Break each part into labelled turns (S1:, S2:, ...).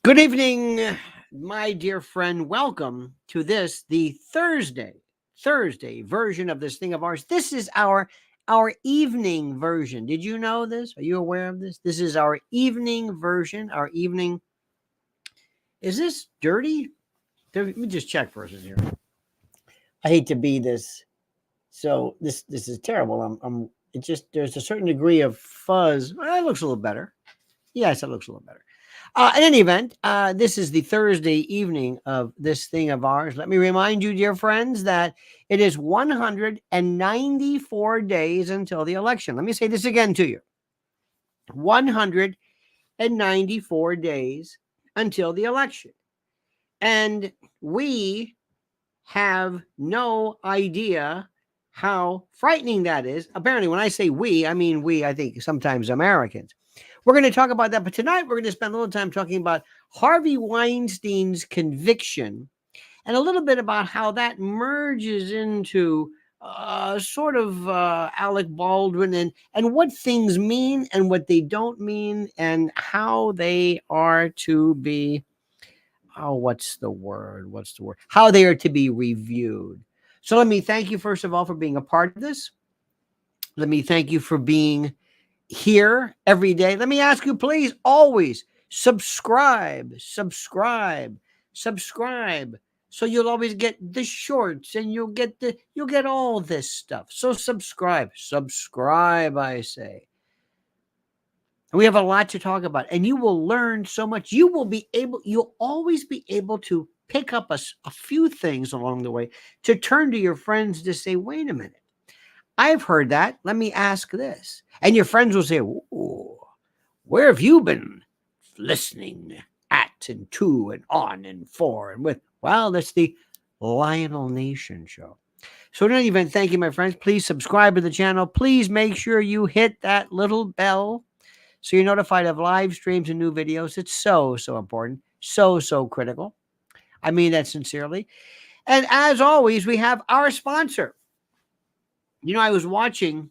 S1: Good evening, my dear friend. Welcome to the Thursday version of this thing of ours. This is our evening version. Did you know this? Are you aware of this? This is our evening version. Our evening. Is this dirty? Let me just check for a second here. I hate to be this. So this is terrible. I'm. It just there's a certain degree of fuzz. Well, it looks a little better. Yes, it looks a little better. In any event, this is the Thursday evening of this thing of ours. Let me remind you, dear friends, that it is 194 days until the election. Let me say this again to you: 194 days until the election. And we have no idea how frightening that is. Apparently, when I say we, I mean we, I think sometimes Americans. We're going to talk about that, but tonight we're going to spend a little time talking about Harvey Weinstein's conviction and a little bit about how that merges into Alec Baldwin and what things mean and what they don't mean and how they are to be, what's the word? How they are to be reviewed. So let me thank you, first of all, for being a part of this. Let me thank you for being here every day. Let me ask you, please, always subscribe, so you'll always get the shorts and you'll get all this stuff. So subscribe, I say. And we have a lot to talk about, and you will learn so much. You'll always be able to pick up a few things along the way to turn to your friends to say, wait a minute, I've heard that. Let me ask this. And your friends will say, ooh, where have you been listening at and to and on and for and with? Well, that's the Lionel Nation show. So in any event, thank you, my friends. Please subscribe to the channel. Please make sure you hit that little bell so you're notified of live streams and new videos. It's so important. So critical. I mean that sincerely. And as always, we have our sponsor. I was watching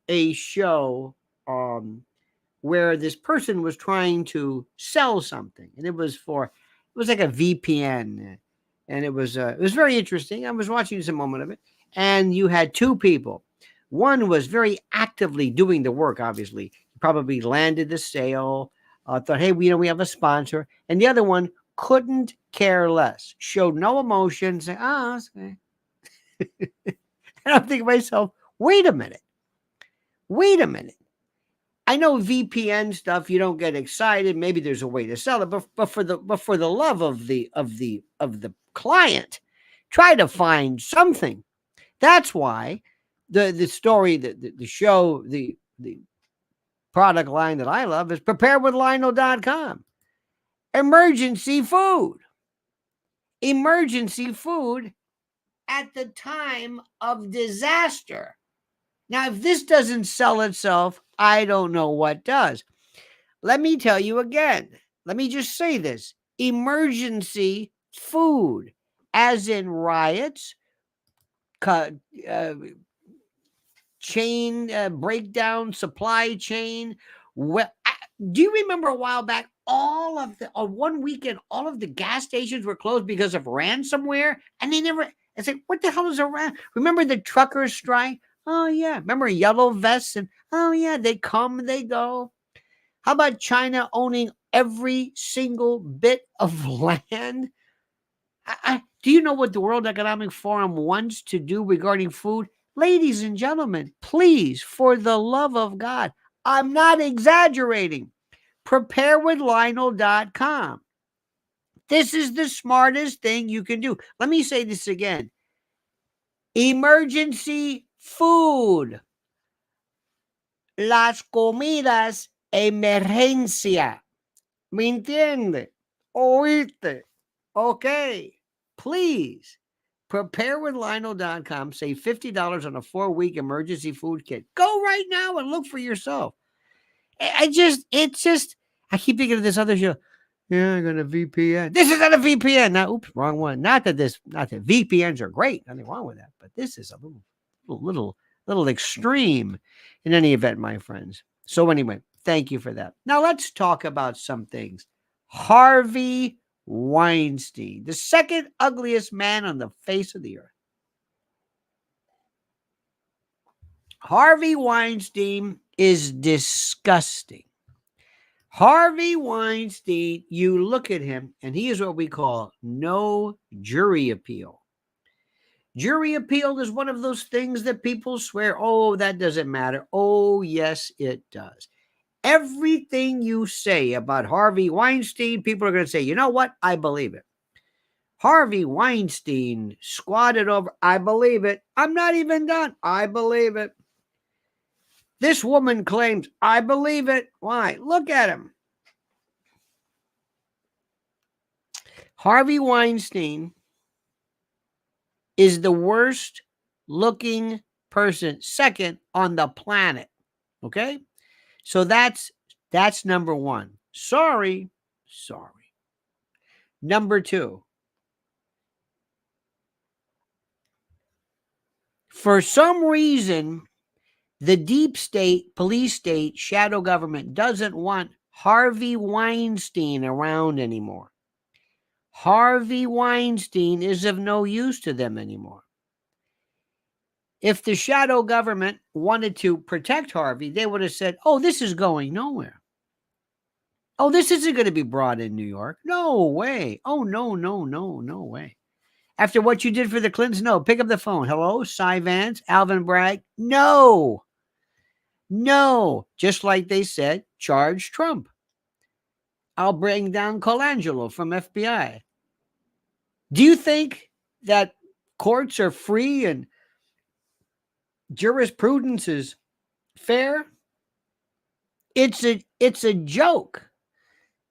S1: a show where this person was trying to sell something, and it was like a VPN, and it was very interesting. I was watching just a moment of it, and you had two people. One was very actively doing the work. Obviously, probably landed the sale. Thought, hey, we have a sponsor, and the other one couldn't care less, showed no emotion, saying, okay. And I'm thinking to myself, wait a minute. I know VPN stuff, you don't get excited. Maybe there's a way to sell it, but for the love of the client, try to find something. That's why the story, the show, the product line that I love is preparewithlionel.com. Emergency food at the time of disaster. Now, if this doesn't sell itself, I don't know what does. Let me tell you again. Let me just say this. Emergency food, as in riots, chain breakdown, supply chain. Well, do you remember a while back, one weekend, all of the gas stations were closed because of ransomware? And I said, what the hell is a Remember the truckers' strike? Oh, yeah. Remember yellow vests? And oh, yeah, they come, they go. How about China owning every single bit of land? Do you know what the World Economic Forum wants to do regarding food? Ladies and gentlemen, please, for the love of God, I'm not exaggerating. Preparewithlionel.com. This is the smartest thing you can do. Let me say this again. Emergency food. Las comidas emergencia. ¿Me entiende? Oíste. Okay. Please. Preparewithlionel.com. Save $50 on a 4-week emergency food kit. Go right now and look for yourself. I keep thinking of this other show. Yeah, I got a VPN. This is not a VPN. Now, oops, wrong one. Not that VPNs are great. Nothing wrong with that. But this is a little extreme in any event, my friends. So anyway, thank you for that. Now let's talk about some things. Harvey Weinstein, the second ugliest man on the face of the earth. Harvey Weinstein is disgusting. Harvey Weinstein, you look at him, and he is what we call no jury appeal. Jury appeal is one of those things that people swear, oh, that doesn't matter. Oh, yes, it does. Everything you say about Harvey Weinstein, people are going to say, you know what? I believe it. Harvey Weinstein squatted over. I believe it. I'm not even done. I believe it. This woman claims, I believe it. Why? Look at him. Harvey Weinstein is the worst looking person, second on the planet. Okay? So that's number one. Sorry. Number two. For some reason, the deep state, police state, shadow government doesn't want Harvey Weinstein around anymore. Harvey Weinstein is of no use to them anymore. If the shadow government wanted to protect Harvey, they would have said, oh, this is going nowhere. Oh, this isn't going to be brought in New York. No way. Oh, no way. After what you did for the Clintons, no. Pick up the phone. Hello, Cy Vance, Alvin Bragg. No. Just like they said, charge Trump. I'll bring down Colangelo from FBI. Do you think that courts are free and jurisprudence is fair? It's a joke.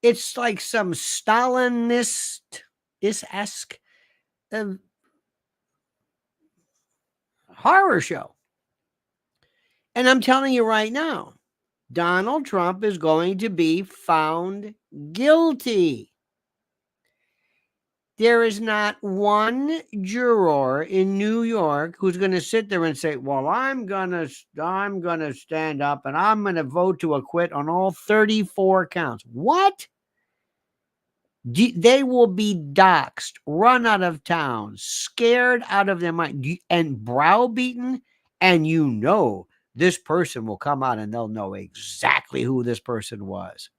S1: It's like some Stalinist-esque horror show. And I'm telling you right now, Donald Trump is going to be found guilty. There is not one juror in New York who's going to sit there and say, well, I'm going to stand up and I'm going to vote to acquit on all 34 counts. What? They will be doxxed, run out of town, scared out of their mind, and browbeaten. And you know, this person will come out and they'll know exactly who this person was.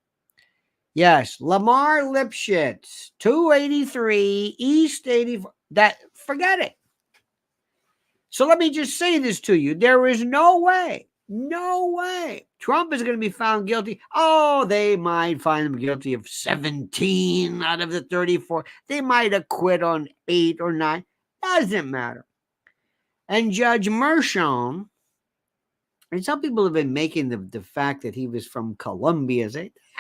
S1: Yes, Lamar Lipschitz, 283 East 84. Forget it. So let me just say this to you. There is no way Trump is going to be found guilty. Oh, they might find him guilty of 17 out of the 34. They might acquit on 8 or 9. Doesn't matter. And Judge Mershon, and some people have been making the fact that he was from Colombia.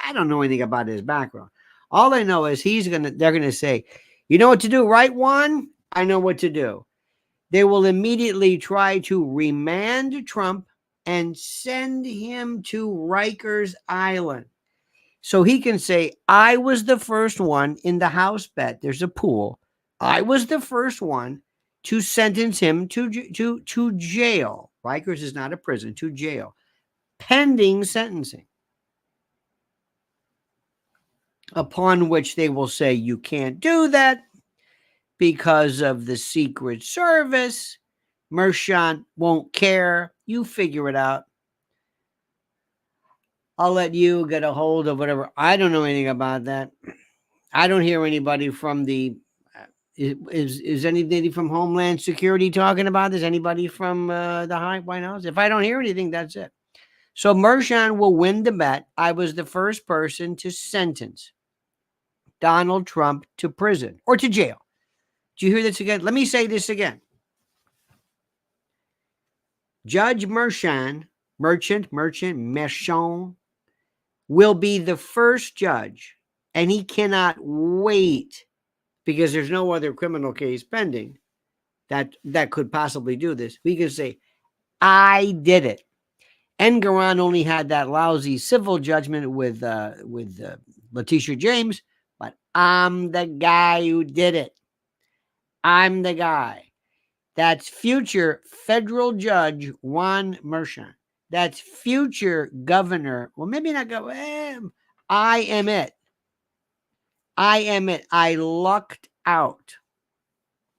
S1: I don't know anything about his background. All I know is they're going to say, you know what to do, right, Juan? I know what to do. They will immediately try to remand Trump and send him to Rikers Island. So he can say, I was the first one in the house bet. There's a pool. I was the first one to sentence him to jail. Rikers is not a prison, to jail, pending sentencing. Upon which they will say, you can't do that because of the Secret Service. Mershon won't care. You figure it out. I'll let you get a hold of whatever. I don't know anything about that. I don't hear anybody from the... Is anybody from Homeland Security talking about this? Anybody from the White House? If I don't hear anything, that's it. So Mershon will win the bet. I was the first person to sentence Donald Trump to prison or to jail. Do you hear this again? Let me say this again. Judge Mershon will be the first judge, and he cannot wait because there's no other criminal case pending that could possibly do this. We can say, I did it. Engoron only had that lousy civil judgment with Letitia James, but I'm the guy who did it. I'm the guy. That's future federal judge Juan Mershon. That's future governor. Well, maybe not governor. I am it. I lucked out.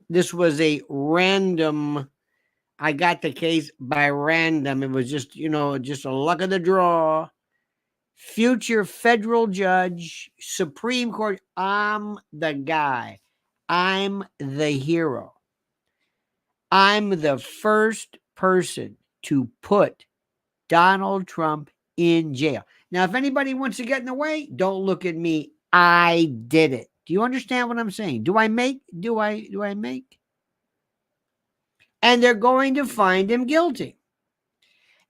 S1: This was a random. I got the case by random. It was just, just a luck of the draw. Future federal judge, Supreme Court. I'm the guy. I'm the hero. I'm the first person to put Donald Trump in jail. Now, if anybody wants to get in the way, don't look at me. I did it. Do you understand what I'm saying? Do I make? And they're going to find him guilty.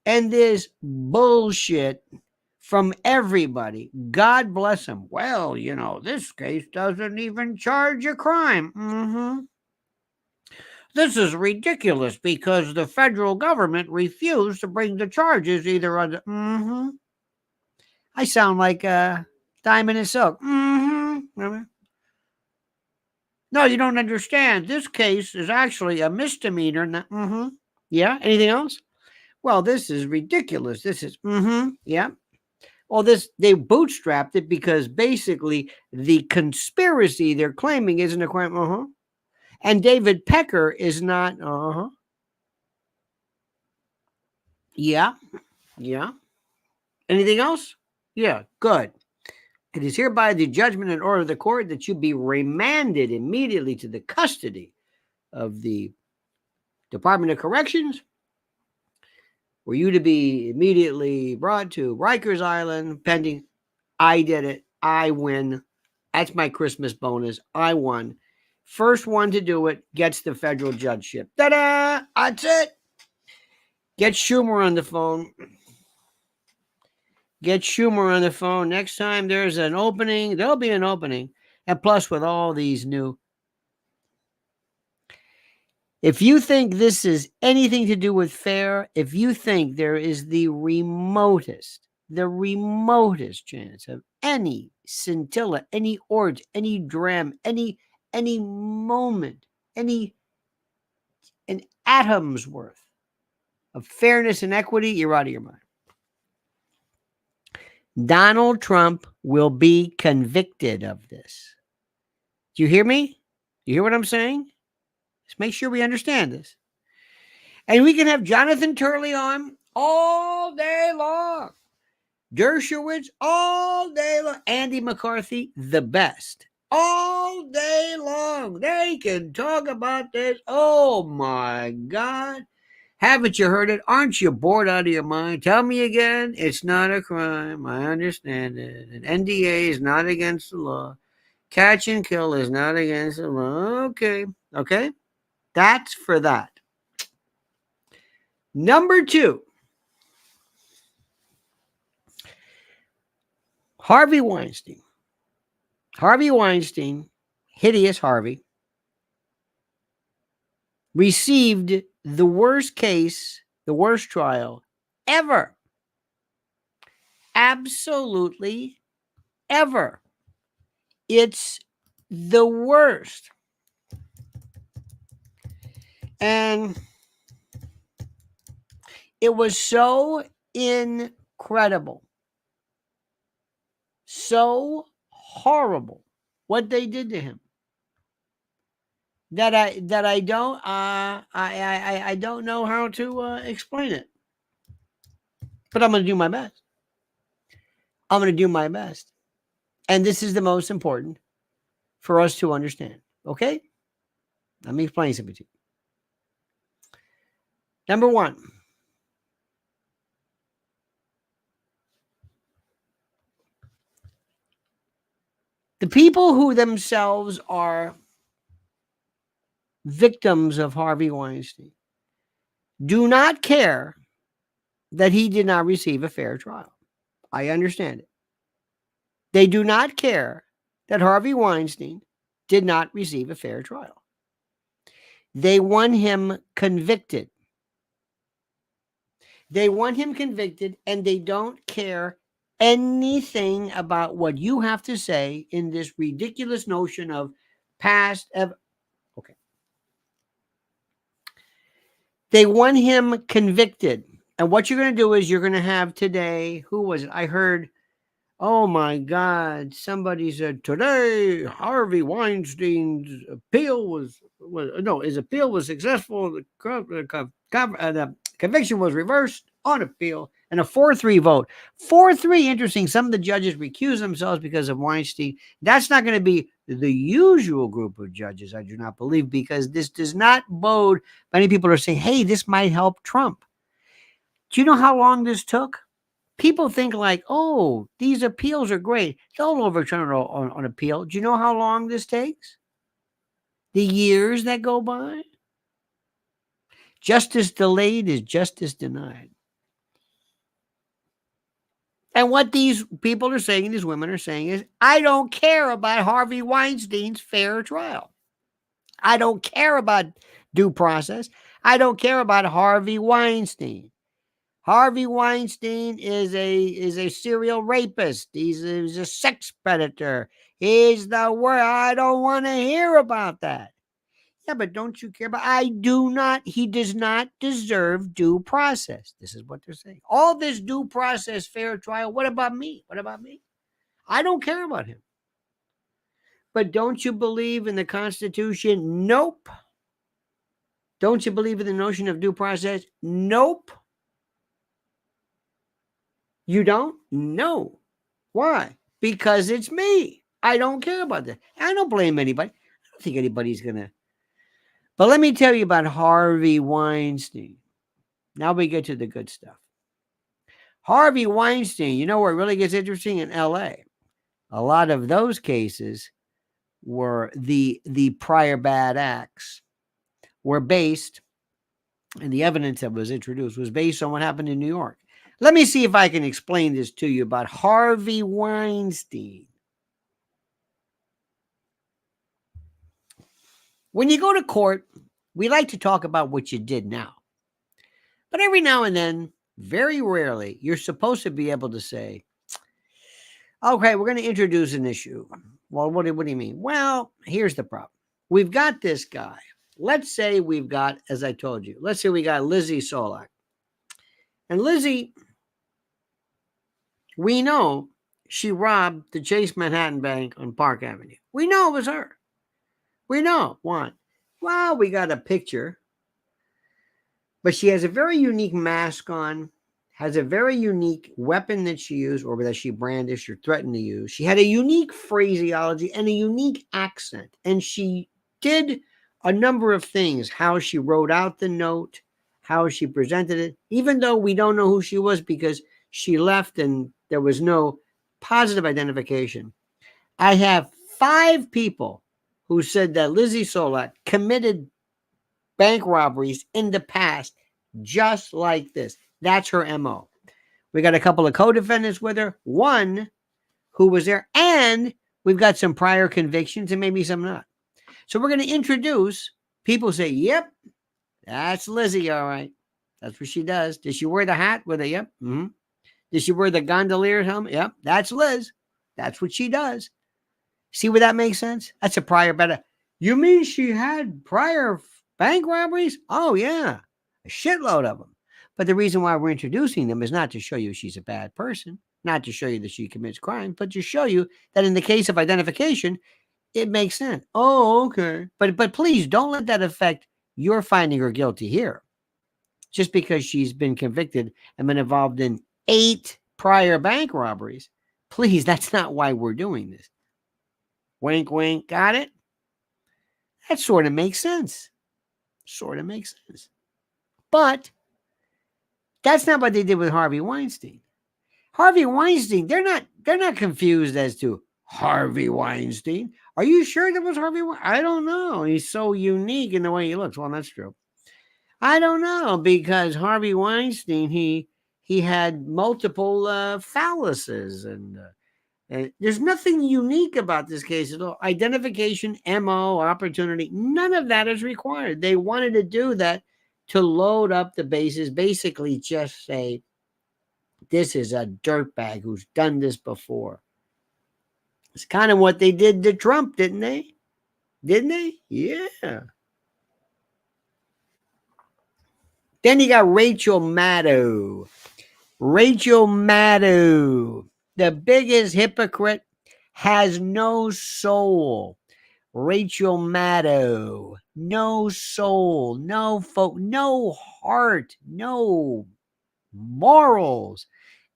S1: And this bullshit from everybody. God bless him. Well, this case doesn't even charge a crime. This is ridiculous because the federal government refused to bring the charges either under. I sound like Diamond and Silk. No, you don't understand. This case is actually a misdemeanor. Yeah. Anything else? Well, this is ridiculous. This is. Yeah. Well, they bootstrapped it because basically the conspiracy they're claiming isn't a crime. And David Pecker is not. Yeah. Anything else? Yeah, good. It is hereby the judgment and order of the court that you be remanded immediately to the custody of the Department of Corrections, for you to be immediately brought to Rikers Island pending. I did it. I win. That's my Christmas bonus. I won. First one to do it gets the federal judgeship. Ta-da! That's it. Get Schumer on the phone. Next time there's an opening, there'll be an opening. And plus, with all these new. If you think this is anything to do with fair, if you think there is the remotest chance of any scintilla, any orge, any dram, any moment, an atom's worth of fairness and equity, you're out of your mind. Donald Trump will be convicted of this. Do you hear me? You hear what I'm saying? Let's make sure we understand this. And we can have Jonathan Turley on all day long. Dershowitz all day long. Andy McCarthy, the best. All day long. They can talk about this. Oh my God. Haven't you heard it? Aren't you bored out of your mind? Tell me again. It's not a crime. I understand it. An NDA is not against the law. Catch and kill is not against the law. Okay. That's for that. Number 2. Harvey Weinstein. Hideous Harvey, received the worst trial ever. Absolutely ever. It's the worst. And it was so incredible, so horrible what they did to him that I don't know how to explain it. But I'm going to do my best. And this is the most important for us to understand. Okay? Let me explain something to you. Number 1. The people who themselves are victims of Harvey Weinstein do not care that he did not receive a fair trial. I understand it. They do not care that Harvey Weinstein did not receive a fair trial. They want him convicted. And they don't care anything about what you have to say in this ridiculous notion of past. Okay. They want him convicted. And what you're going to do is you're going to have today, who was it? I heard Oh my God! Somebody said today Harvey Weinstein's appeal his appeal was successful. The conviction was reversed on appeal and a 4-3 vote. 4-3. Interesting. Some of the judges recused themselves because of Weinstein. That's not going to be the usual group of judges, I do not believe, because this does not bode. Many people are saying, "Hey, this might help Trump." Do you know how long this took? People think like, oh, these appeals are great. They'll overturn it on appeal. Do you know how long this takes? The years that go by? Justice delayed is justice denied. And what these people are saying, these women are saying is, I don't care about Harvey Weinstein's fair trial. I don't care about due process. I don't care about Harvey Weinstein. Harvey Weinstein is a serial rapist. He's a sex predator. He's the worst. I don't want to hear about that. Yeah, but don't you care about? I do not. He does not deserve due process. This is what they're saying. All this due process, fair trial. What about me? What about me? I don't care about him. But don't you believe in the Constitution? Nope. Don't you believe in the notion of due process? Nope. You don't? No. Why? Because it's me. I don't care about that. I don't blame anybody. I don't think anybody's going to. But let me tell you about Harvey Weinstein. Now we get to the good stuff. Harvey Weinstein, you know where it really gets interesting? In LA. A lot of those cases were the prior bad acts were based, and the evidence that was introduced was based on what happened in New York. Let me see if I can explain this to you about Harvey Weinstein. When you go to court, we like to talk about what you did now. But every now and then, very rarely, you're supposed to be able to say, okay, we're going to introduce an issue. Well, what do you mean? Well, here's the problem. We've got this guy. Let's say we've got, as I told you, let's say we got Lizzie Solak. And Lizzie, we know she robbed the Chase Manhattan Bank on Park Avenue. We know it was her. We know. Why? Well, we got a picture. But she has a very unique mask on, has a very unique weapon that she used or that she brandished or threatened to use. She had a unique phraseology and a unique accent. And she did a number of things, how she wrote out the note, how she presented it, even though we don't know who she was because she left and there was no positive identification. I have 5 people who said that Lizzie Solak committed bank robberies in the past just like this. That's her MO. We got a couple of co-defendants with her, one who was there, and we've got some prior convictions and maybe some not. So we're going to introduce people say, yep, that's Lizzie, all right. That's what she does. Did she wear the hat with a yep? Mm-hmm. Did she wear the gondolier helmet? Yep, that's Liz. That's what she does. See where that makes sense? That's a prior better. You mean she had prior bank robberies? Oh, yeah. A shitload of them. But the reason why we're introducing them is not to show you she's a bad person, not to show you that she commits crime, but to show you that in the case of identification, it makes sense. Oh, okay. But please don't let that affect your finding her guilty here. Just because she's been convicted and been involved in 8 prior bank robberies. Please, that's not why we're doing this. Wink, wink. Got it? That sort of makes sense. Sort of makes sense. But that's not what they did with Harvey Weinstein. Harvey Weinstein, they're not confused as to Harvey Weinstein. Are you sure that was Harvey Weinstein? I don't know. He's so unique in the way he looks. Well, that's true. I don't know because Harvey Weinstein, he had multiple phalluses and there's nothing unique about this case at all. Identification, MO, opportunity, none of that is required. They wanted to do that to load up the bases, basically just say, this is a dirtbag who's done this before. It's kind of what they did to Trump, didn't they? Didn't they? Yeah. Then you got Rachel Maddow. Rachel Maddow. The biggest hypocrite has no soul. Rachel Maddow, no soul, no heart, no morals,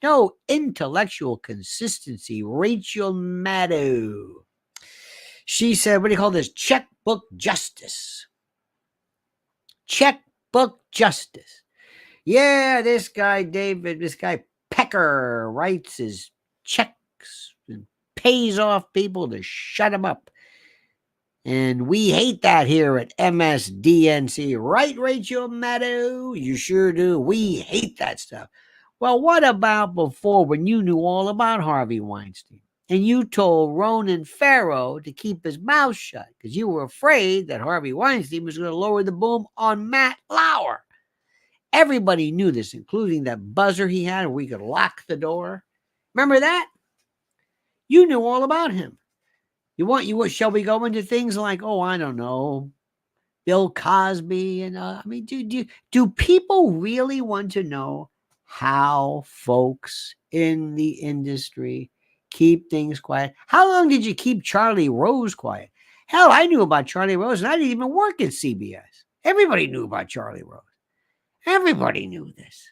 S1: no intellectual consistency. Rachel Maddow. She said, what do you call this? Checkbook justice. Checkbook justice. Yeah, this guy, David, this guy Pecker writes his checks and pays off people to shut him up. And we hate that here at MSDNC. Right, Rachel Maddow? You sure do. We hate that stuff. Well, what about before when you knew all about Harvey Weinstein? And you told Ronan Farrow to keep his mouth shut because you were afraid that Harvey Weinstein was going to lower the boom on Matt Lauer. Everybody knew this, including that buzzer he had where we could lock the door. Remember that? You knew all about him. Shall we go into things like, oh, I don't know, Bill Cosby? And I mean, do people really want to know how folks in the industry keep things quiet? How long did you keep Charlie Rose quiet? Hell, I knew about Charlie Rose, and I didn't even work at CBS. Everybody knew about Charlie Rose. Everybody knew this.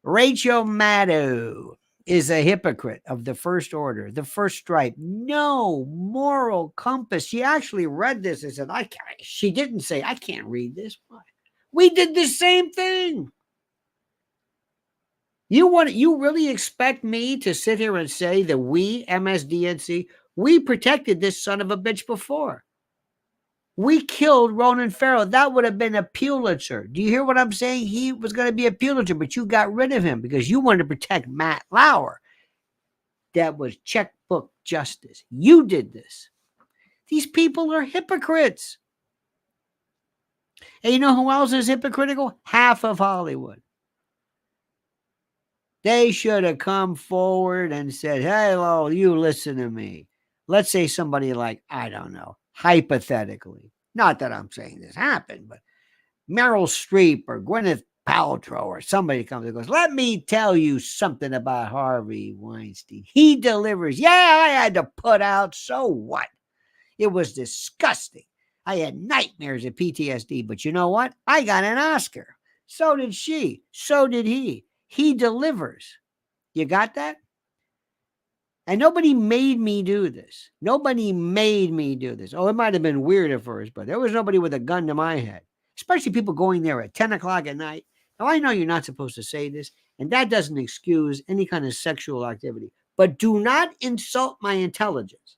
S1: Rachel Maddow is a hypocrite of the first order, the first stripe. No moral compass. She actually read this and said, I can't. She didn't say, I can't read this. We did the same thing. You really expect me to sit here and say that we, MSDNC, we protected this son of a bitch before? We killed Ronan Farrow. That would have been a Pulitzer. Do you hear what I'm saying? He was going to be a Pulitzer, but you got rid of him because you wanted to protect Matt Lauer. That was checkbook justice. You did this. These people are hypocrites. And you know who else is hypocritical? Half of Hollywood. They should have come forward and said, hello, you listen to me. Let's say somebody like, I don't know, hypothetically, not that I'm saying this happened, but Meryl Streep or Gwyneth Paltrow or somebody comes and goes, let me tell you something about Harvey Weinstein. He delivers. Yeah, I had to put out. So what? It was disgusting. I had nightmares of PTSD, but you know what? I got an Oscar. So did she. So did he. He delivers. You got that? And nobody made me do this. Nobody made me do this. Oh, it might have been weird at first, but there was nobody with a gun to my head, especially people going there at 10 o'clock at night. Now, I know you're not supposed to say this, and that doesn't excuse any kind of sexual activity, but do not insult my intelligence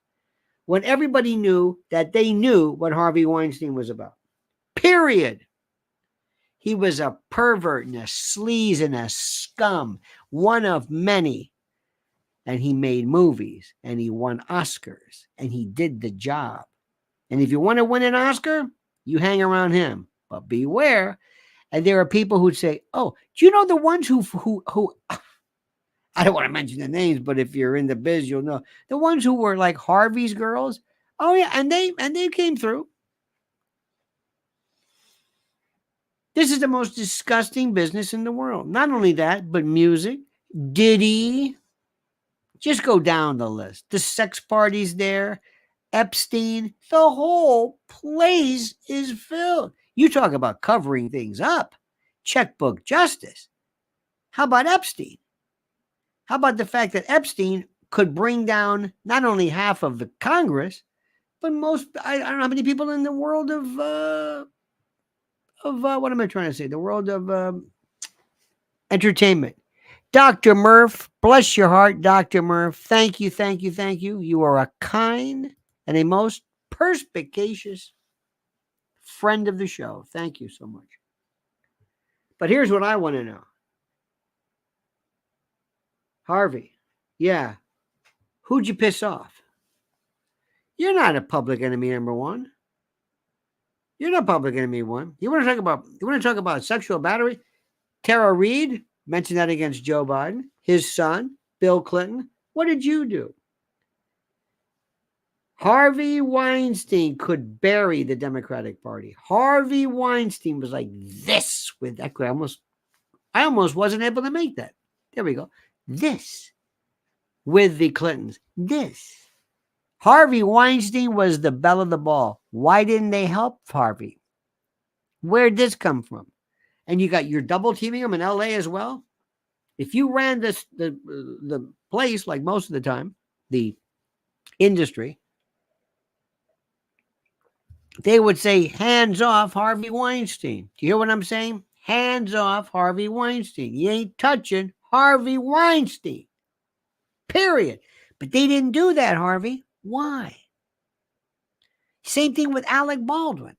S1: when everybody knew that they knew what Harvey Weinstein was about. Period. He was a pervert and a sleaze and a scum, one of many. And he made movies and he won Oscars and he did the job. And if you want to win an Oscar, you hang around him. But beware. And there are people who say, oh, do you know the ones who I don't want to mention the names, but if you're in the biz, you'll know. The ones who were like Harvey's girls. Oh, yeah. And they came through. This is the most disgusting business in the world. Not only that, but music, Diddy. Just go down the list. The sex parties there, Epstein, the whole place is filled. You talk about covering things up. Checkbook justice. How about Epstein? How about the fact that Epstein could bring down not only half of the Congress, but most, I don't know how many people in the world of what am I trying to say? The world of entertainment. Dr. Murph, bless your heart, Dr. Murph. Thank you, thank you, thank you. You are a kind and a most perspicacious friend of the show. Thank you so much. But here's what I want to know. Harvey, yeah, who'd you piss off? You're not a public enemy number one. You're not public enemy one. You want to talk about sexual battery? Tara Reid mentioned that against Joe Biden, his son, Bill Clinton. What did you do? Harvey Weinstein could bury the Democratic Party. Harvey Weinstein was like this with that. I almost wasn't able to make that. There we go. This with the Clintons. Harvey Weinstein was the belle of the ball. Why didn't they help Harvey? Where'd this come from? And you're double teaming them in LA as well. If you ran the place like most of the time, the industry, they would say, hands off Harvey Weinstein. Do you hear what I'm saying? Hands off Harvey Weinstein. You ain't touching Harvey Weinstein. Period. But they didn't do that, Harvey. Why? Same thing with Alec Baldwin.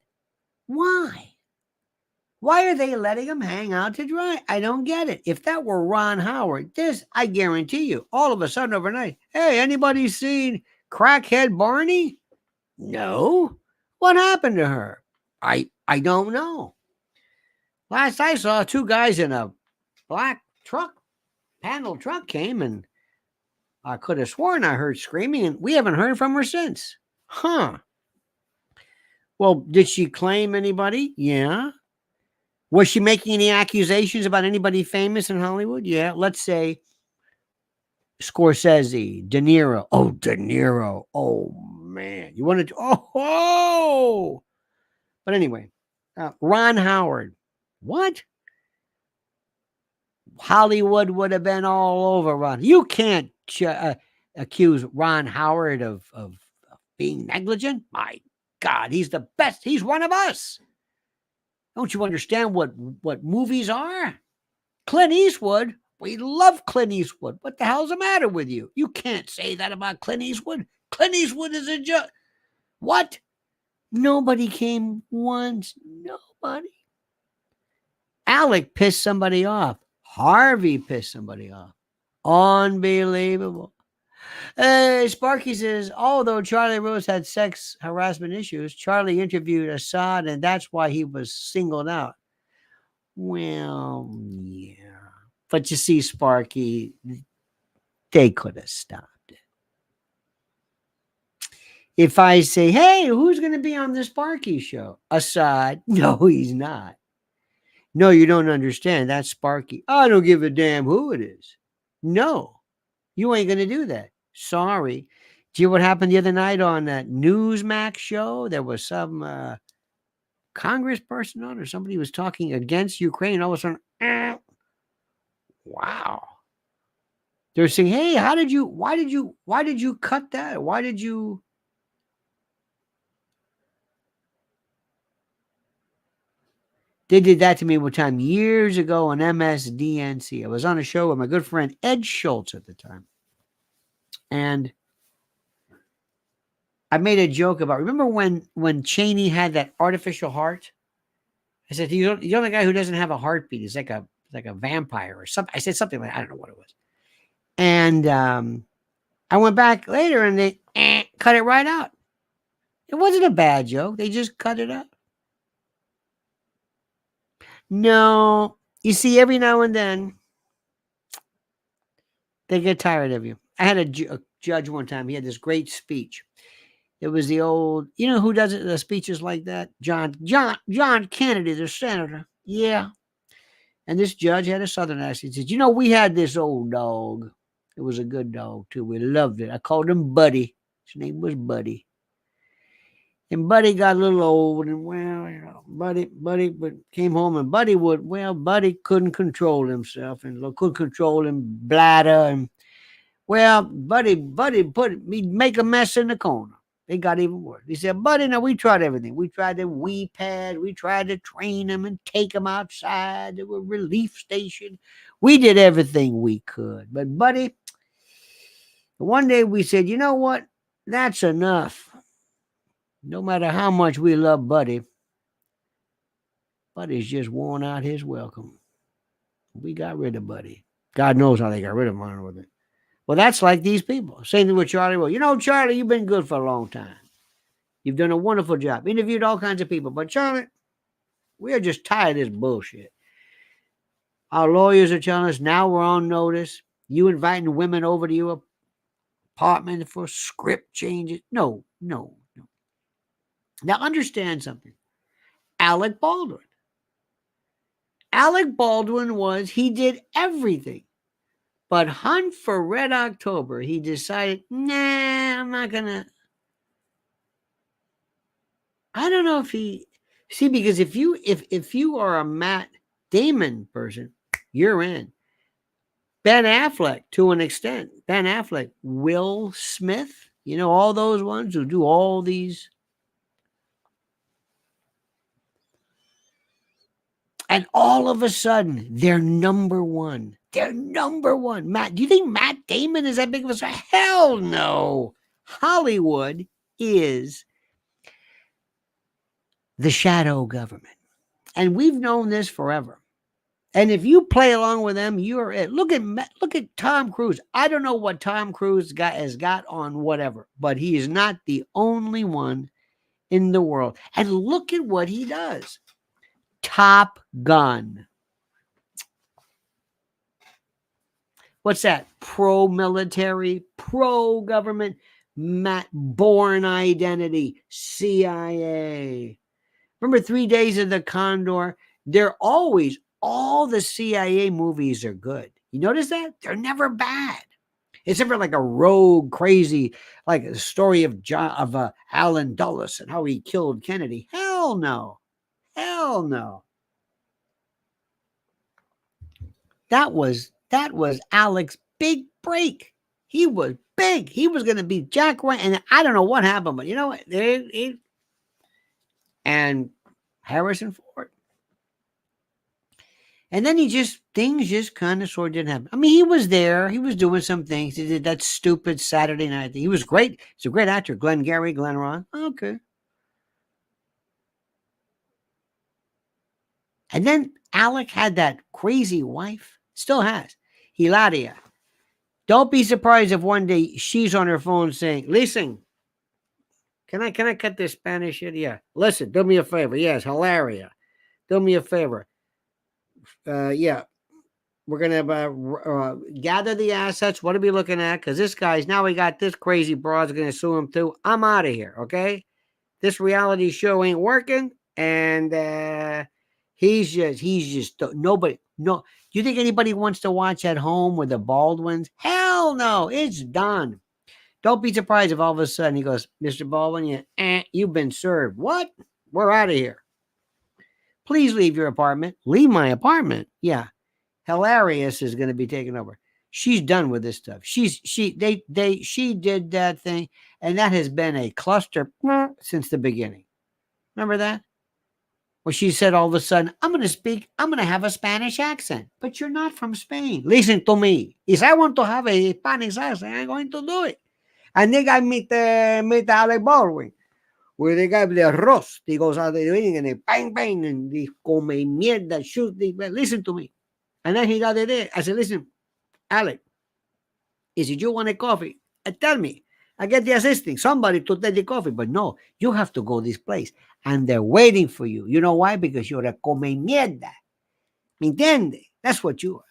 S1: Why? Why are they letting him hang out to dry? I don't get it. If that were Ron Howard, I guarantee you, all of a sudden overnight, hey, anybody seen crackhead Barney? No. What happened to her? I don't know. Last I saw, two guys in a black panel truck came, and I could have sworn I heard screaming, and we haven't heard from her since. Huh. Well, did she claim anybody? Yeah. Was she making any accusations about anybody famous in Hollywood? Yeah. Let's say Scorsese, De Niro. Oh, De Niro. Oh, man. You wanted to, oh. But anyway, Ron Howard. What? Hollywood would have been all over Ron. You can't accuse Ron Howard of being negligent. My God, he's the best. He's one of us. Don't you understand what movies are? Clint Eastwood. We love Clint Eastwood. What the hell's the matter with you? You can't say that about Clint Eastwood. Clint Eastwood is a judge. What? Nobody came once. Nobody. Alec pissed somebody off. Harvey pissed somebody off. Unbelievable. Sparky says, although Charlie Rose had sex harassment issues, Charlie interviewed Assad, and that's why he was singled out. Well, yeah. But you see, Sparky, they could have stopped it. If I say, hey, who's going to be on the Sparky show? Assad. No, he's not. No, you don't understand. That's Sparky. I don't give a damn who it is. No, you ain't going to do that. Sorry. Do you know what happened the other night on that Newsmax show? There was some congressperson on, or somebody was talking against Ukraine. All of a sudden, wow. They're saying, hey, why did you cut that? Why did you? They did that to me one time years ago on MSDNC. I was on a show with my good friend Ed Schultz at the time. And I made a joke about, remember when Cheney had that artificial heart? I said, you're the only guy who doesn't have a heartbeat. He's like a vampire or something. I said something like, I don't know what it was. And I went back later and they cut it right out. It wasn't a bad joke. They just cut it out. No, you see, every now and then they get tired of you. I had a judge one time. He had this great speech. It was the old, you know who does it? The speeches like that? John Kennedy, the senator. Yeah. And this judge had a southern accent. He said, we had this old dog. It was a good dog too. We loved it. I called him Buddy. His name was Buddy. And Buddy got a little old, and Buddy came home, and Buddy couldn't control himself, and couldn't control him bladder, and Buddy he'd make a mess in the corner. It got even worse. He said, Buddy, now we tried everything. We tried the wee pad. We tried to train him and take him outside to a relief station. We did everything we could. But Buddy, one day we said, you know what? That's enough. No matter how much we love Buddy, Buddy's just worn out his welcome. We got rid of Buddy. God knows how they got rid of him with it. Well, that's like these people. Same thing with Charlie. Well, Charlie, you've been good for a long time. You've done a wonderful job. Interviewed all kinds of people. But Charlie, we are just tired of this bullshit. Our lawyers are telling us now we're on notice. You inviting women over to your apartment for script changes. No. Now understand something. Alec Baldwin. He did everything. But Hunt for Red October, he decided, nah, I'm not going to. I don't know if he see, because if you are a Matt Damon person, you're in. Ben Affleck, to an extent. Ben Affleck, Will Smith, all those ones who do all these. And all of a sudden, they're number one. They're number one. Matt, do you think Matt Damon is that big of a star? Hell no. Hollywood is the shadow government. And we've known this forever. And if you play along with them, you're it. Look at Tom Cruise. I don't know what Tom Cruise has got on whatever, but he is not the only one in the world. And look at what he does. Top Gun. What's that? Pro-military, pro-government, Born Identity, CIA. Remember 3 Days of the Condor? They're always, all the CIA movies are good. You notice that? They're never bad. Except for like a rogue, crazy, like a story of Allen Dulles and how he killed Kennedy. Hell no. Hell no. That was Alec's big break. He was big. He was going to be Jack Ryan. And I don't know what happened, but you know what? And Harrison Ford. And then things just kind of sort of didn't happen. I mean, he was there. He was doing some things. He did that stupid Saturday night thing. He was great. He's a great actor. Glenn Ross. Okay. And then Alec had that crazy wife. Still has. Hilaria. Don't be surprised if one day she's on her phone saying, listen, can I cut this Spanish shit? Yeah. Listen, do me a favor. Yes, Hilaria. Do me a favor. Yeah. We're going to gather the assets. What are we looking at? Because this guy's, now we got this crazy broad's going to sue him too. I'm out of here, okay? This reality show ain't working. And he's just, nobody, no. Do you think anybody wants to watch at home with the Baldwins? Hell no, it's done. Don't be surprised if all of a sudden he goes, Mr. Baldwin, you've been served. What? We're out of here. Please leave your apartment. Leave my apartment. Yeah. Hilarious is going to be taken over. She's done with this stuff. She did that thing, and that has been a cluster since the beginning. Remember that? Where she said all of a sudden, I'm going to have a Spanish accent. But you're not from Spain. Listen to me. If I want to have a Spanish accent, I'm going to do it. And then I meet Alec Baldwin, where the guy with the roast, he goes out there and they bang, bang, and they come mierda, shoot. Listen to me. And then he got it there. I said, listen, Alec, if you want a coffee, tell me. I get the assistant, somebody to take the coffee. But no, you have to go this place. And they're waiting for you. You know why? Because you're a come mierda. ¿Me entiende? That's what you are.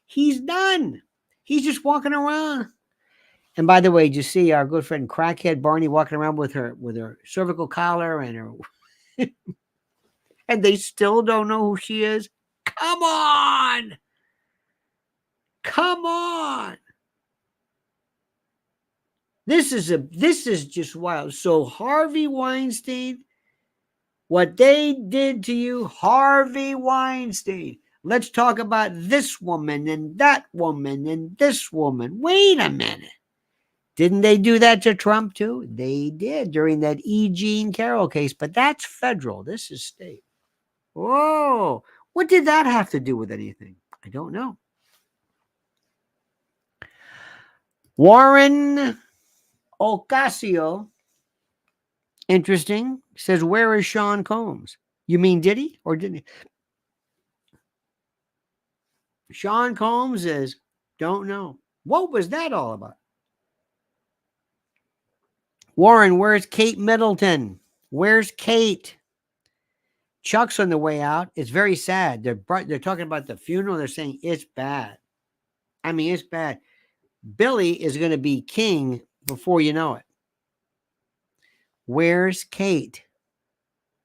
S1: He's done. He's just walking around. And by the way, did you see our good friend Crackhead Barney walking around with her cervical collar and her and they still don't know who she is? Come on. Come on. This is just wild. So Harvey Weinstein, what they did to you, Harvey Weinstein. Let's talk about this woman and that woman and this woman. Wait a minute. Didn't they do that to Trump too? They did during that E. Jean Carroll case, but that's federal. This is state. Whoa. What did that have to do with anything? I don't know. Warren Ocasio, interesting, says, where is Sean Combs? You mean did he or didn't he? Sean Combs says, don't know. What was that all about? Warren, where's Kate Middleton? Where's Kate? Chuck's on the way out. It's very sad. They're talking about the funeral. They're saying it's bad. I mean, it's bad. Billy is going to be king before you know it. Where's Kate?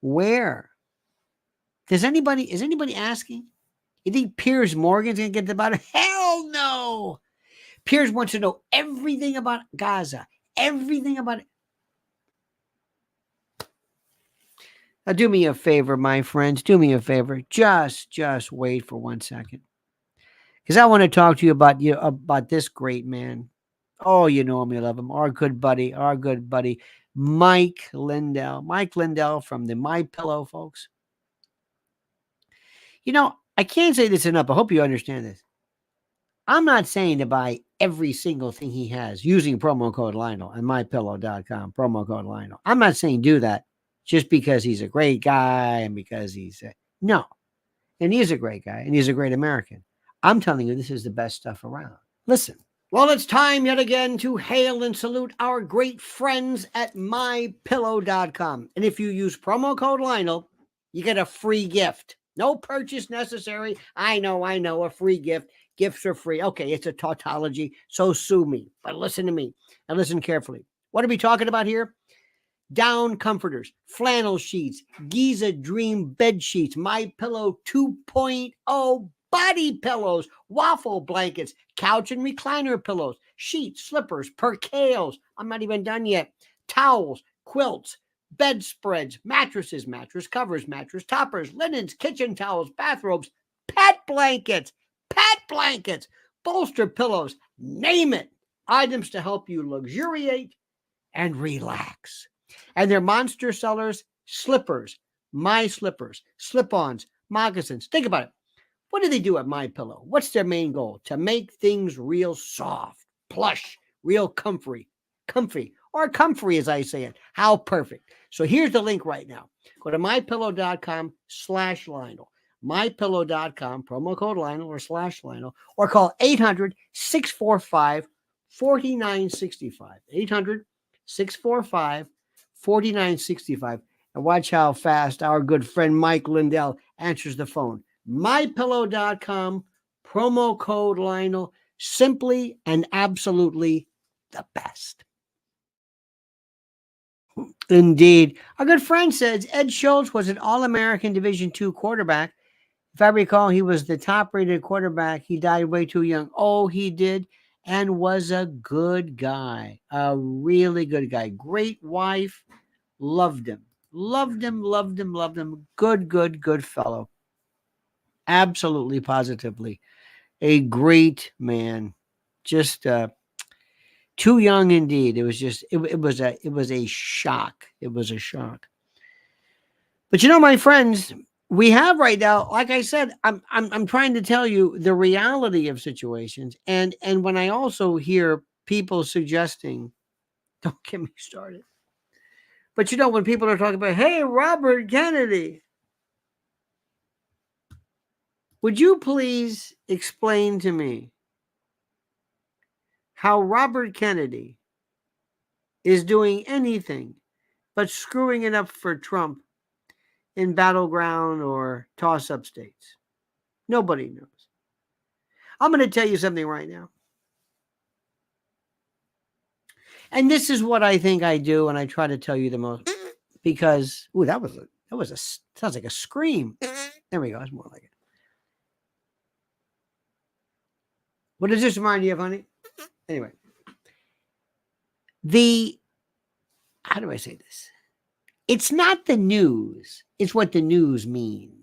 S1: Where? Is anybody asking? You think Piers Morgan's going to get the bottom? Hell no. Piers wants to know everything about Gaza, everything about it. Now, do me a favor, my friends. Do me a favor. Just wait for 1 second, because I want to talk to you about this great man. Oh, you know him, you love him. Our good buddy, Mike Lindell. Mike Lindell from the MyPillow, folks. You know, I can't say this enough. I hope you understand this. I'm not saying to buy every single thing he has using promo code Lionel and MyPillow.com, promo code Lionel. I'm not saying do that just because he's a great guy and because no. And he's a great guy and he's a great American. I'm telling you, this is the best stuff around. Listen. Well, it's time yet again to hail and salute our great friends at MyPillow.com. And if you use promo code Lionel, you get a free gift. No purchase necessary. I know, a free gift. Gifts are free. Okay, it's a tautology, so sue me. But listen to me and listen carefully. What are we talking about here? Down comforters, flannel sheets, Giza Dream bed sheets, MyPillow 2.0 body pillows, waffle blankets, couch and recliner pillows, sheets, slippers, percales. I'm not even done yet. Towels, quilts, bedspreads, mattresses, mattress covers, mattress toppers, linens, kitchen towels, bathrobes, pet blankets, bolster pillows, name it. Items to help you luxuriate and relax. And their monster sellers, slippers, my slippers, slip-ons, moccasins. Think about it. What do they do at MyPillow? What's their main goal? To make things real soft, plush, real comfy, or comfy as I say it. How perfect. So here's the link right now. Go to mypillow.com/Lionel. MyPillow.com, promo code Lionel or /Lionel, or call 800-645-4965. 800-645-4965. And watch how fast our good friend Mike Lindell answers the phone. MyPillow.com, promo code Lionel, simply and absolutely the best. Indeed. Our good friend says Ed Schultz was an All-American Division II quarterback. If I recall, he was the top-rated quarterback. He died way too young. Oh, he did, and was a good guy, a really good guy. Great wife, loved him. Good fellow. Absolutely, positively. A great man. Just too young indeed. It was just, it was a shock. It was a shock. But you know, my friends, we have right now, like I said, I'm trying to tell you the reality of situations. And when I also hear people suggesting, don't get me started. But you know, when people are talking about, hey, Robert Kennedy, would you please explain to me how Robert Kennedy is doing anything but screwing it up for Trump in battleground or toss-up states? Nobody knows. I'm going to tell you something right now. And this is what I think I do, and I try to tell you the most, because, that sounds like a scream. There we go. It's more like it. What does this remind you of, honey? Anyway. How do I say this? It's not the news. It's what the news means.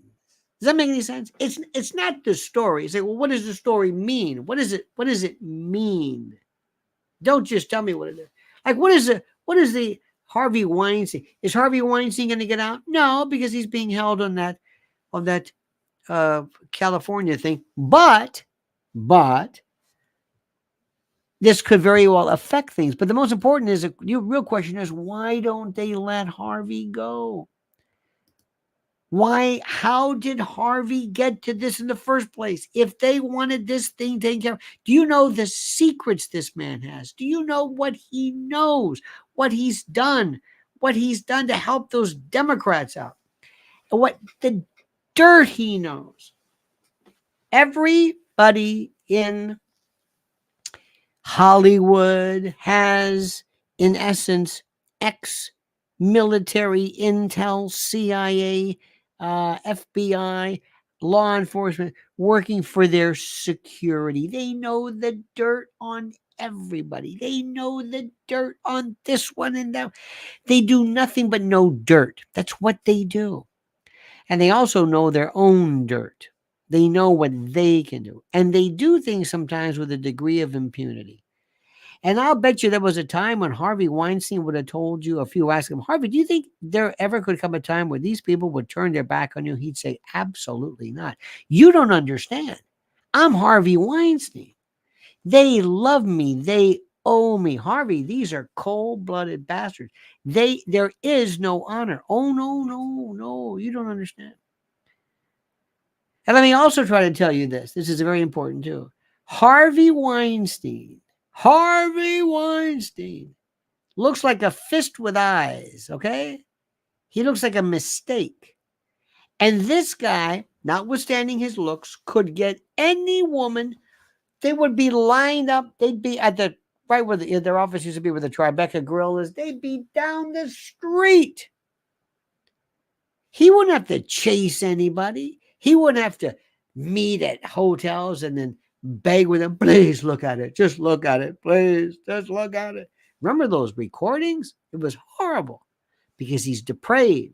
S1: Does that make any sense? It's not the story. You say, well, what does the story mean? What does it mean? Don't just tell me what it is. Like, what is the Harvey Weinstein? Is Harvey Weinstein going to get out? No, because he's being held on that California thing. But this could very well affect things. But the most important is, the real question is, why don't they let Harvey go? Why? How did Harvey get to this in the first place? If they wanted this thing taken care of, do you know the secrets this man has? Do you know what he knows? What he's done? What he's done to help those Democrats out? And what the dirt he knows? Everybody in Hollywood has, in essence, ex-military intel, CIA, FBI, law enforcement working for their security. They know the dirt on everybody. They know the dirt on this one and that. They do nothing but know dirt. That's what they do. And they also know their own dirt. They know what they can do. And they do things sometimes with a degree of impunity. And I'll bet you there was a time when Harvey Weinstein would have told you, if you ask him, Harvey, do you think there ever could come a time where these people would turn their back on you? He'd say, absolutely not. You don't understand. I'm Harvey Weinstein. They love me. They owe me. Harvey, these are cold-blooded bastards. There is no honor. Oh, no, no, no. You don't understand. And let me also try to tell you this. This is very important too. Harvey Weinstein looks like a fist with eyes, okay? He looks like a mistake. And this guy, notwithstanding his looks, could get any woman. They would be lined up. They'd be at the right where their office used to be, where the Tribeca Grill is. They'd be down the street. He wouldn't have to chase anybody. He wouldn't have to meet at hotels and then beg with them, please look at it. Just look at it. Please, just look at it. Remember those recordings? It was horrible because he's depraved,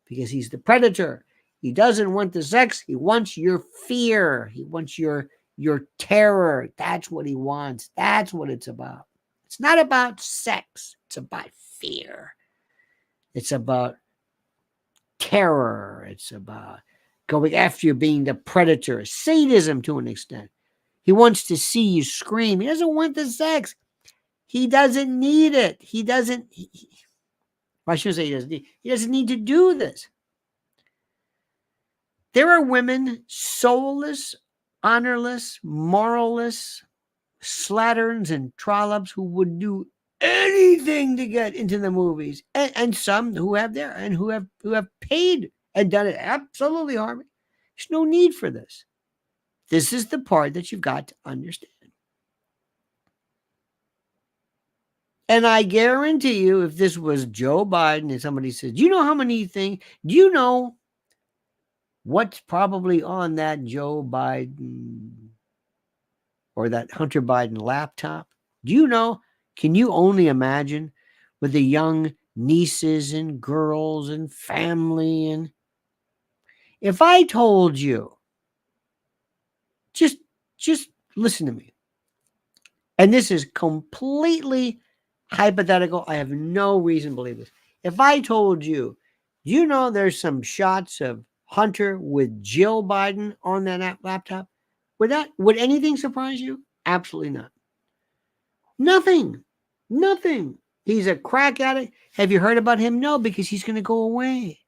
S1: because he's the predator. He doesn't want the sex. He wants your fear. He wants your terror. That's what he wants. That's what it's about. It's not about sex. It's about fear. It's about terror. It's about going after you, being the predator. Sadism to an extent. He wants to see you scream. He doesn't want the sex. He doesn't need it. He doesn't. I shouldn't say he doesn't need. He doesn't need to do this. There are women, soulless, honorless, moralless, slatterns and trollops who would do anything to get into the movies, and some who have there and who have paid and done it absolutely harming. There's no need for this. This is the part that you've got to understand. And I guarantee you, if this was Joe Biden and somebody said, do you know how many things? Do you know what's probably on that Joe Biden or that Hunter Biden laptop? Do you know? Can you only imagine with the young nieces and girls and family? And if I told you, just listen to me. And this is completely hypothetical. I have no reason to believe this. If I told you, you know, there's some shots of Hunter with Jill Biden on that laptop, would anything surprise you? Absolutely not. Nothing. He's a crack addict. Have you heard about him? No, because he's going to go away.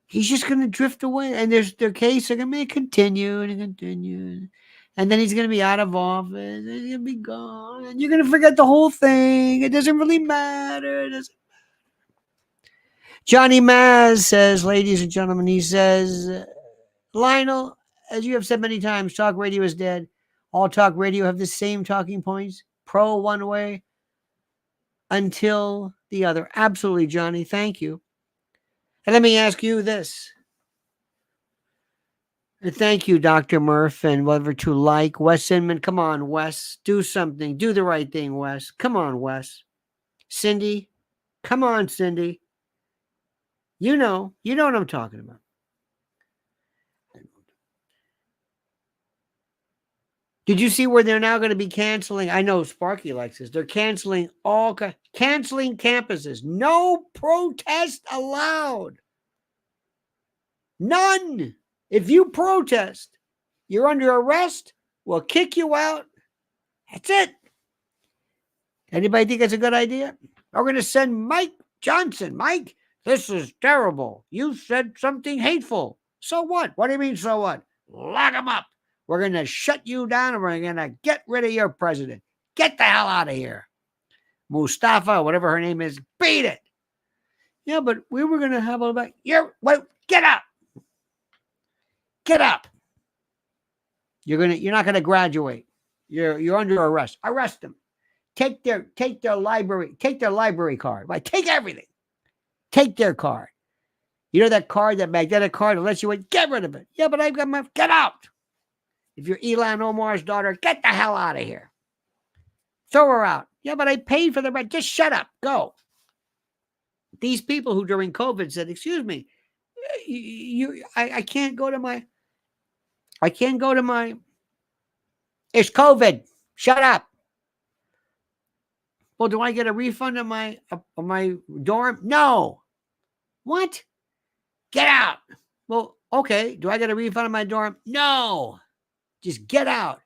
S1: He's just going to drift away. And their case are going to continue and continue. And then he's going to be out of office. And he's going to be gone. And you're going to forget the whole thing. It doesn't really matter. Johnny Maz says, ladies and gentlemen, he says, Lionel, as you have said many times, talk radio is dead. All talk radio have the same talking points. Pro one way until the other. Absolutely, Johnny. Thank you. And let me ask you this. And thank you, Dr. Murph, and whatever to like. Wes Inman, come on, Wes. Do something. Do the right thing, Wes. Come on, Wes. Cindy, come on, Cindy. You know what I'm talking about. Did you see where they're now going to be canceling? I know Sparky likes this. They're canceling campuses. No protest allowed. None. If you protest, you're under arrest. We'll kick you out. That's it. Anybody think that's a good idea? We're going to send Mike Johnson. Mike, this is terrible. You said something hateful. So what? What do you mean, so what? Lock him up. We're going to shut you down and we're going to get rid of your president. Get the hell out of here. Mustafa, whatever her name is, beat it. Yeah, but we were going to have all that. Get up. Get up. You're not going to graduate. You're under arrest. Arrest them. Take their library card. Right? Take everything. Take their card. You know that card, that magnetic card that lets you in? Get rid of it. Yeah, but I've got my... Get out. If you're Elon Omar's daughter, get the hell out of here. Throw her out. Yeah, but I paid for the rent. Just shut up. Go. These people who during COVID said, excuse me, I can't go to my... It's COVID. Shut up. Well, do I get a refund of my dorm? No. What? Get out. Well, okay. Do I get a refund of my dorm? No. Just get out.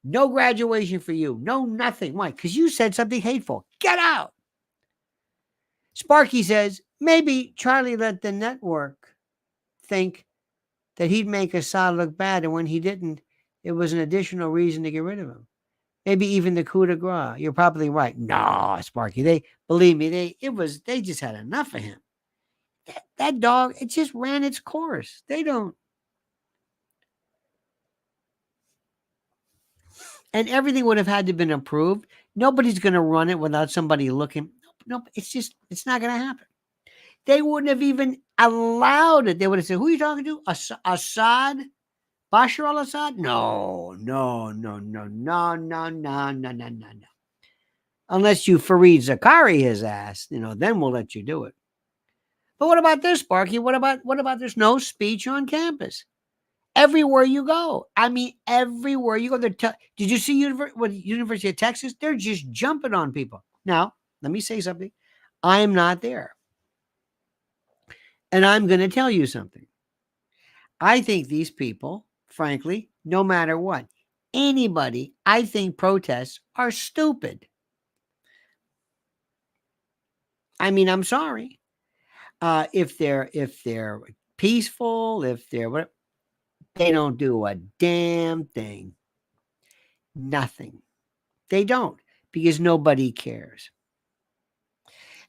S1: No graduation for you. No nothing. Why? Because you said something hateful. Get out. Sparky says, maybe Charlie let the network think that he'd make Assad look bad, and when he didn't, it was an additional reason to get rid of him. Maybe even the coup de grace. You're probably right. No, Sparky. Believe me, they just had enough of him. That dog, it just ran its course. They don't. And everything would have had to have been approved. Nobody's going to run it without somebody looking. No, it's not going to happen. They wouldn't have even allowed it. They would have said, who are you talking to? Assad? Bashar al-Assad? No. Unless you Fareed Zakari his ass, then we'll let you do it. But what about this, Sparky? What about there's no speech on campus? Everywhere you go. I mean, everywhere you go. Did you see University of Texas? They're just jumping on people. Now, let me say something. I'm not there. And I'm going to tell you something. I think these people, frankly, no matter what, anybody, I think protests are stupid. I mean, I'm sorry. If they're peaceful, if they're what, they don't do a damn thing. Nothing. They don't, because nobody cares.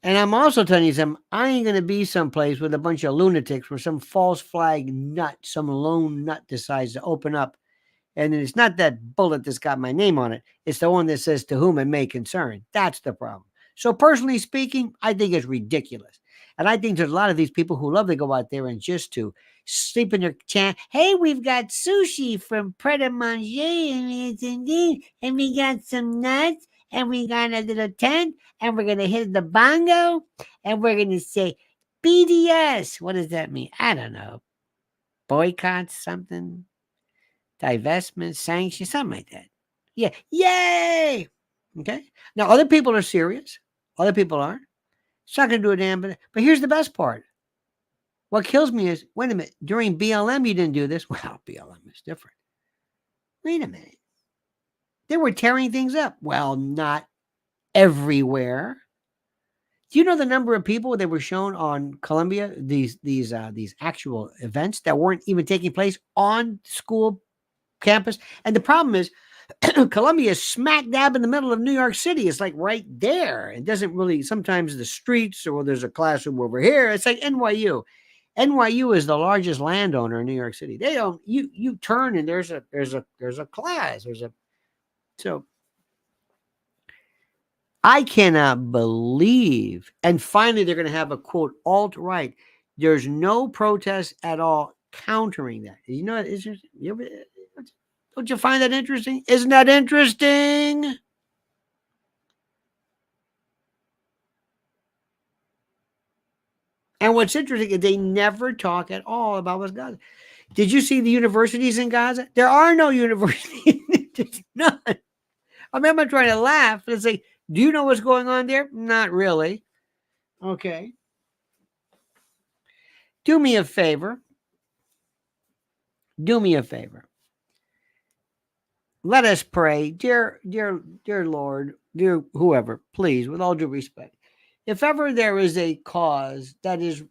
S1: And I'm also telling you something, I ain't going to be someplace with a bunch of lunatics where some false flag nut, some lone nut decides to open up. And it's not that bullet that's got my name on it. It's the one that says, to whom it may concern. That's the problem. So personally speaking, I think it's ridiculous. And I think there's a lot of these people who love to go out there and just to sleep in their tent. Hey, we've got sushi from Pret a Manger, and we got some nuts, and we got a little tent, and we're going to hit the bongo, and we're going to say, BDS. What does that mean? I don't know. Boycott something? Divestment, sanctions, something like that. Yeah. Yay! Okay. Now, other people are serious. Other people aren't. It's not going to do a damn bit. But here's the best part. What kills me is, wait a minute, during BLM, you didn't do this. Well, BLM is different. Wait a minute. They were tearing things up. Well, not everywhere. Do you know the number of people that were shown on Columbia, these actual events that weren't even taking place on school campus? And the problem is, Columbia is smack dab in the middle of New York City. It's like right there. It doesn't really, sometimes the streets, or there's a classroom over here. It's like NYU. NYU is the largest landowner in New York City. They don't, you turn and there's a class. So I cannot believe, and finally they're going to have a quote alt-right. There's no protest at all countering that. You know, don't you find that interesting? Isn't that interesting? And what's interesting is they never talk at all about what's Gaza. Did you see the universities in Gaza? There are no universities. There's none. I remember trying to laugh and say, do you know what's going on there? Not really. Okay. Do me a favor. Let us pray, dear Lord, dear whoever, please, with all due respect. If ever there is a cause that is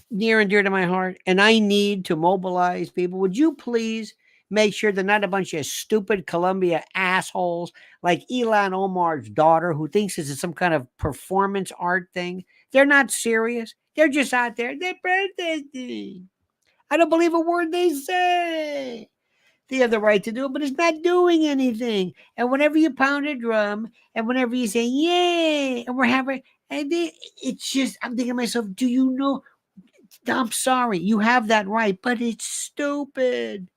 S1: near and dear to my heart, and I need to mobilize people, would you please make sure they're not a bunch of stupid Columbia assholes like Elon Omar's daughter who thinks this is some kind of performance art thing? They're not serious. They're just out there. They're protesting. I don't believe a word they say. They have the right to do it, but it's not doing anything. And whenever you pound a drum, and whenever you say, yay, and we're having, and it's just, I'm thinking to myself, do you know, I'm sorry. You have that right, but it's stupid.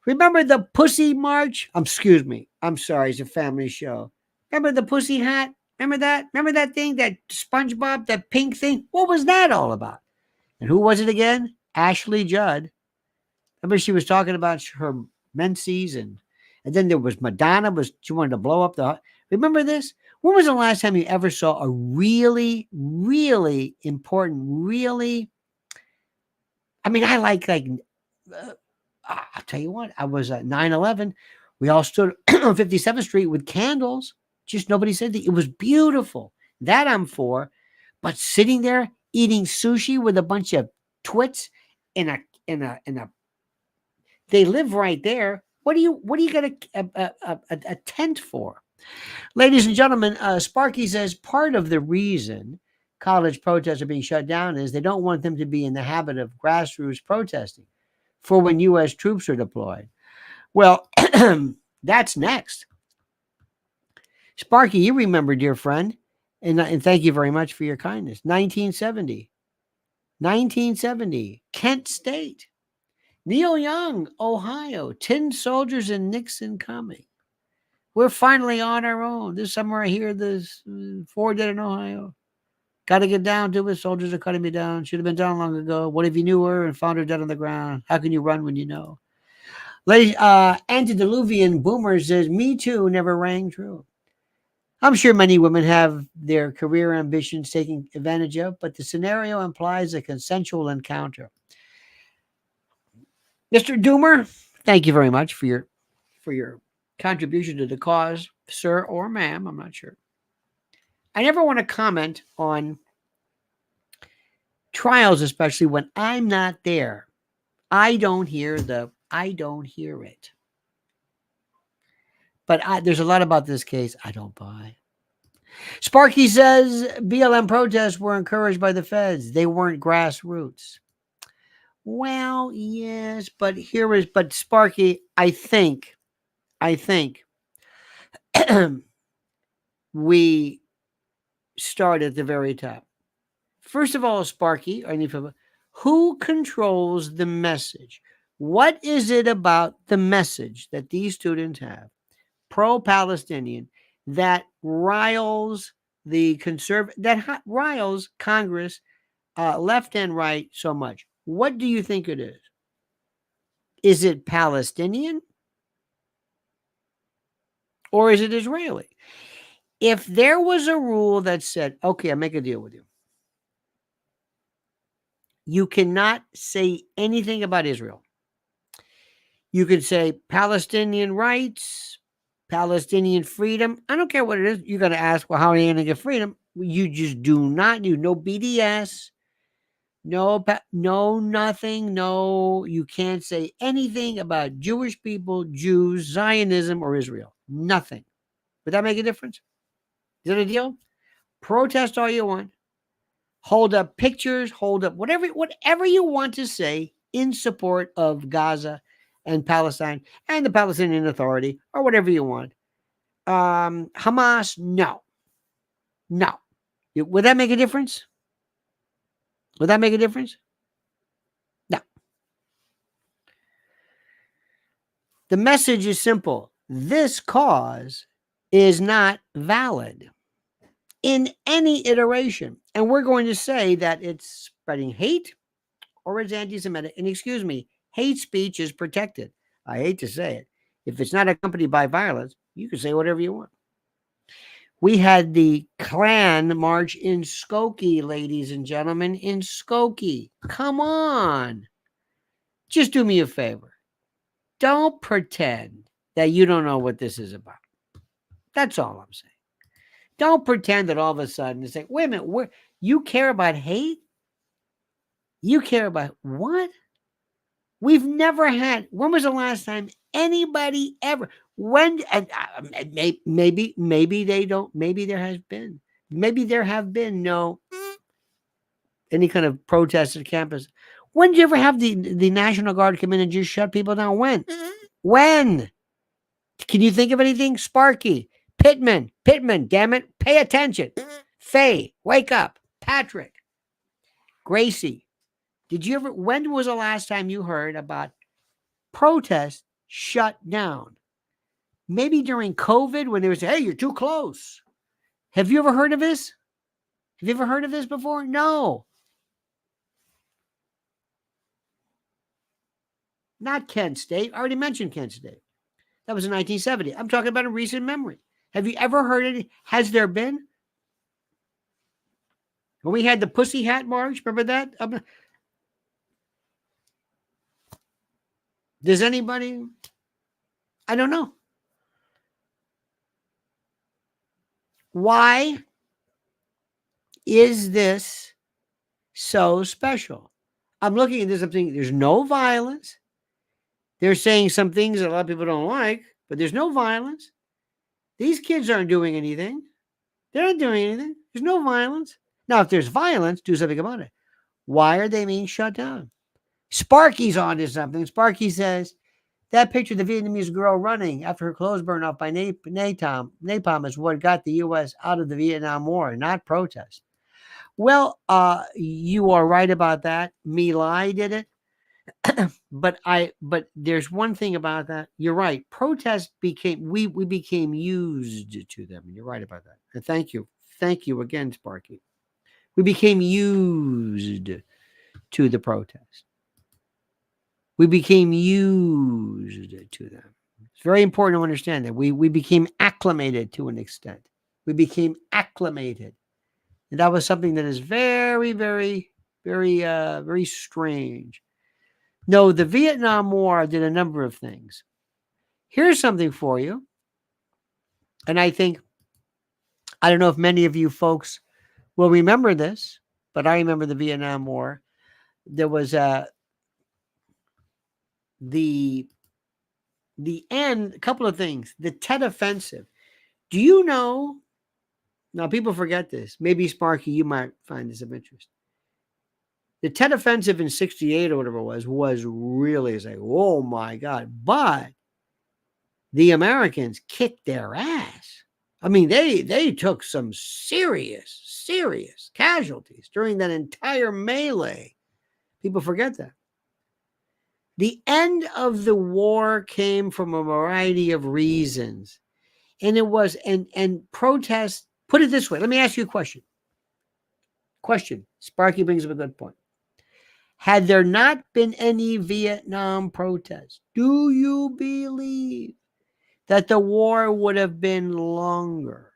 S1: Remember the Pussy March? Excuse me. I'm sorry. It's a family show. Remember the Pussy Hat? Remember that? Remember that thing, that SpongeBob, that pink thing? What was that all about? And who was it again? Ashley Judd. Remember she was talking about her menses, and then there was Madonna. She wanted to blow up the. Remember this? When was the last time you ever saw a really, really important, really? I mean, I like. I'll tell you what. I was at 9/11. We all stood on 57th Street with candles. Just nobody said that. It was beautiful. That I'm for. But sitting there eating sushi with a bunch of twits in a. They live right there. What do you get a tent for? Ladies and gentlemen, Sparky says part of the reason college protests are being shut down is they don't want them to be in the habit of grassroots protesting for when U.S. troops are deployed. Well, that's next. Sparky, you remember, dear friend, and thank you very much for your kindness. 1970, Kent State. Neil Young, Ohio, Tin Soldiers and Nixon coming. We're finally on our own. This summer I hear this 4 dead in Ohio. Got to get down to it. Soldiers are cutting me down. Should have been down long ago. What if you knew her and found her dead on the ground? How can you run when you know? Antediluvian Boomer says, Me Too never rang true. I'm sure many women have their career ambitions taken advantage of, but the scenario implies a consensual encounter. Mr. Doomer, thank you very much for your contribution to the cause, sir or ma'am. I'm not sure. I never want to comment on trials, especially when I'm not there. I don't hear it. But there's a lot about this case I don't buy. Sparky says BLM protests were encouraged by the feds. They weren't grassroots. Well, yes, but Sparky, I think we start at the very top. First of all, Sparky, who controls the message? What is it about the message that these students have, pro-Palestinian, that riles that riles Congress, left and right so much? What do you think it is? Is it Palestinian? Or is it Israeli? If there was a rule that said, okay, I'll make a deal with you. You cannot say anything about Israel. You can say Palestinian rights, Palestinian freedom. I don't care what it is. You're going to ask, well, how are you going to get freedom? You just do not do no BDS. No, nothing. No, you can't say anything about Jewish people, Jews, Zionism, or Israel. Nothing. Would that make a difference? Is that a deal? Protest all you want. Hold up pictures. Hold up whatever you want to say in support of Gaza and Palestine and the Palestinian Authority or whatever you want. Hamas, no. Would that make a difference? Would that make a difference? No. The message is simple. This cause is not valid in any iteration. And we're going to say that it's spreading hate or it's anti-Semitic. And excuse me, hate speech is protected. I hate to say it. If it's not accompanied by violence, you can say whatever you want. We had the Klan march in Skokie, ladies and gentlemen, in Skokie. Come on. Just do me a favor. Don't pretend that you don't know what this is about. That's all I'm saying. Don't pretend that all of a sudden it's like, wait a minute, you care about hate? You care about what? We've never had. When was the last time anybody ever? When? And maybe they don't. Maybe there has been. Maybe there have been no any kind of protest at campus. When did you ever have the National Guard come in and just shut people down? When? When? Can you think of anything? Sparky, Pittman, damn it, pay attention. Faye, wake up. Patrick, Gracie, When was the last time you heard about protests shut down? Maybe during COVID when they would say, hey, you're too close. Have you ever heard of this? Have you ever heard of this before? No. Not Kent State. I already mentioned Kent State. That was in 1970. I'm talking about in recent memory. Have you ever heard it? Has there been? When we had the Pussy Hat March, remember that? Does anybody? I don't know. Why is this so special? I'm looking at this, I'm thinking there's no violence. They're saying some things that a lot of people don't like, but there's no violence. These kids aren't doing anything. They're not doing anything. There's no violence. Now, if there's violence, do something about it. Why are they being shut down? Sparky's onto something. Sparky says, that picture of the Vietnamese girl running after her clothes burned off by napalm is what got the U.S. out of the Vietnam War, not protest. Well, you are right about that. My Lai did it. But there's one thing about that. You're right. Protest became we became used to them. You're right about that. And thank you again, Sparky. We became used to the protest. We became used to them. It's very important to understand that we became acclimated to an extent. We became acclimated, and that was something that is very, very, very, very strange. No, the Vietnam War did a number of things. Here's something for you. And I don't know if many of you folks will remember this, but I remember the Vietnam War. There was the end, a couple of things. The Tet Offensive. Do you know? Now, people forget this. Maybe, Sparky, you might find this of interest. The Tet Offensive in 68 or whatever it was really like, oh my God. But the Americans kicked their ass. I mean, they took some serious casualties during that entire melee. People forget that. The end of the war came from a variety of reasons. And it was, and protests, put it this way. Let me ask you a question. Sparky brings up a good point. Had there not been any Vietnam protests, do you believe that the war would have been longer?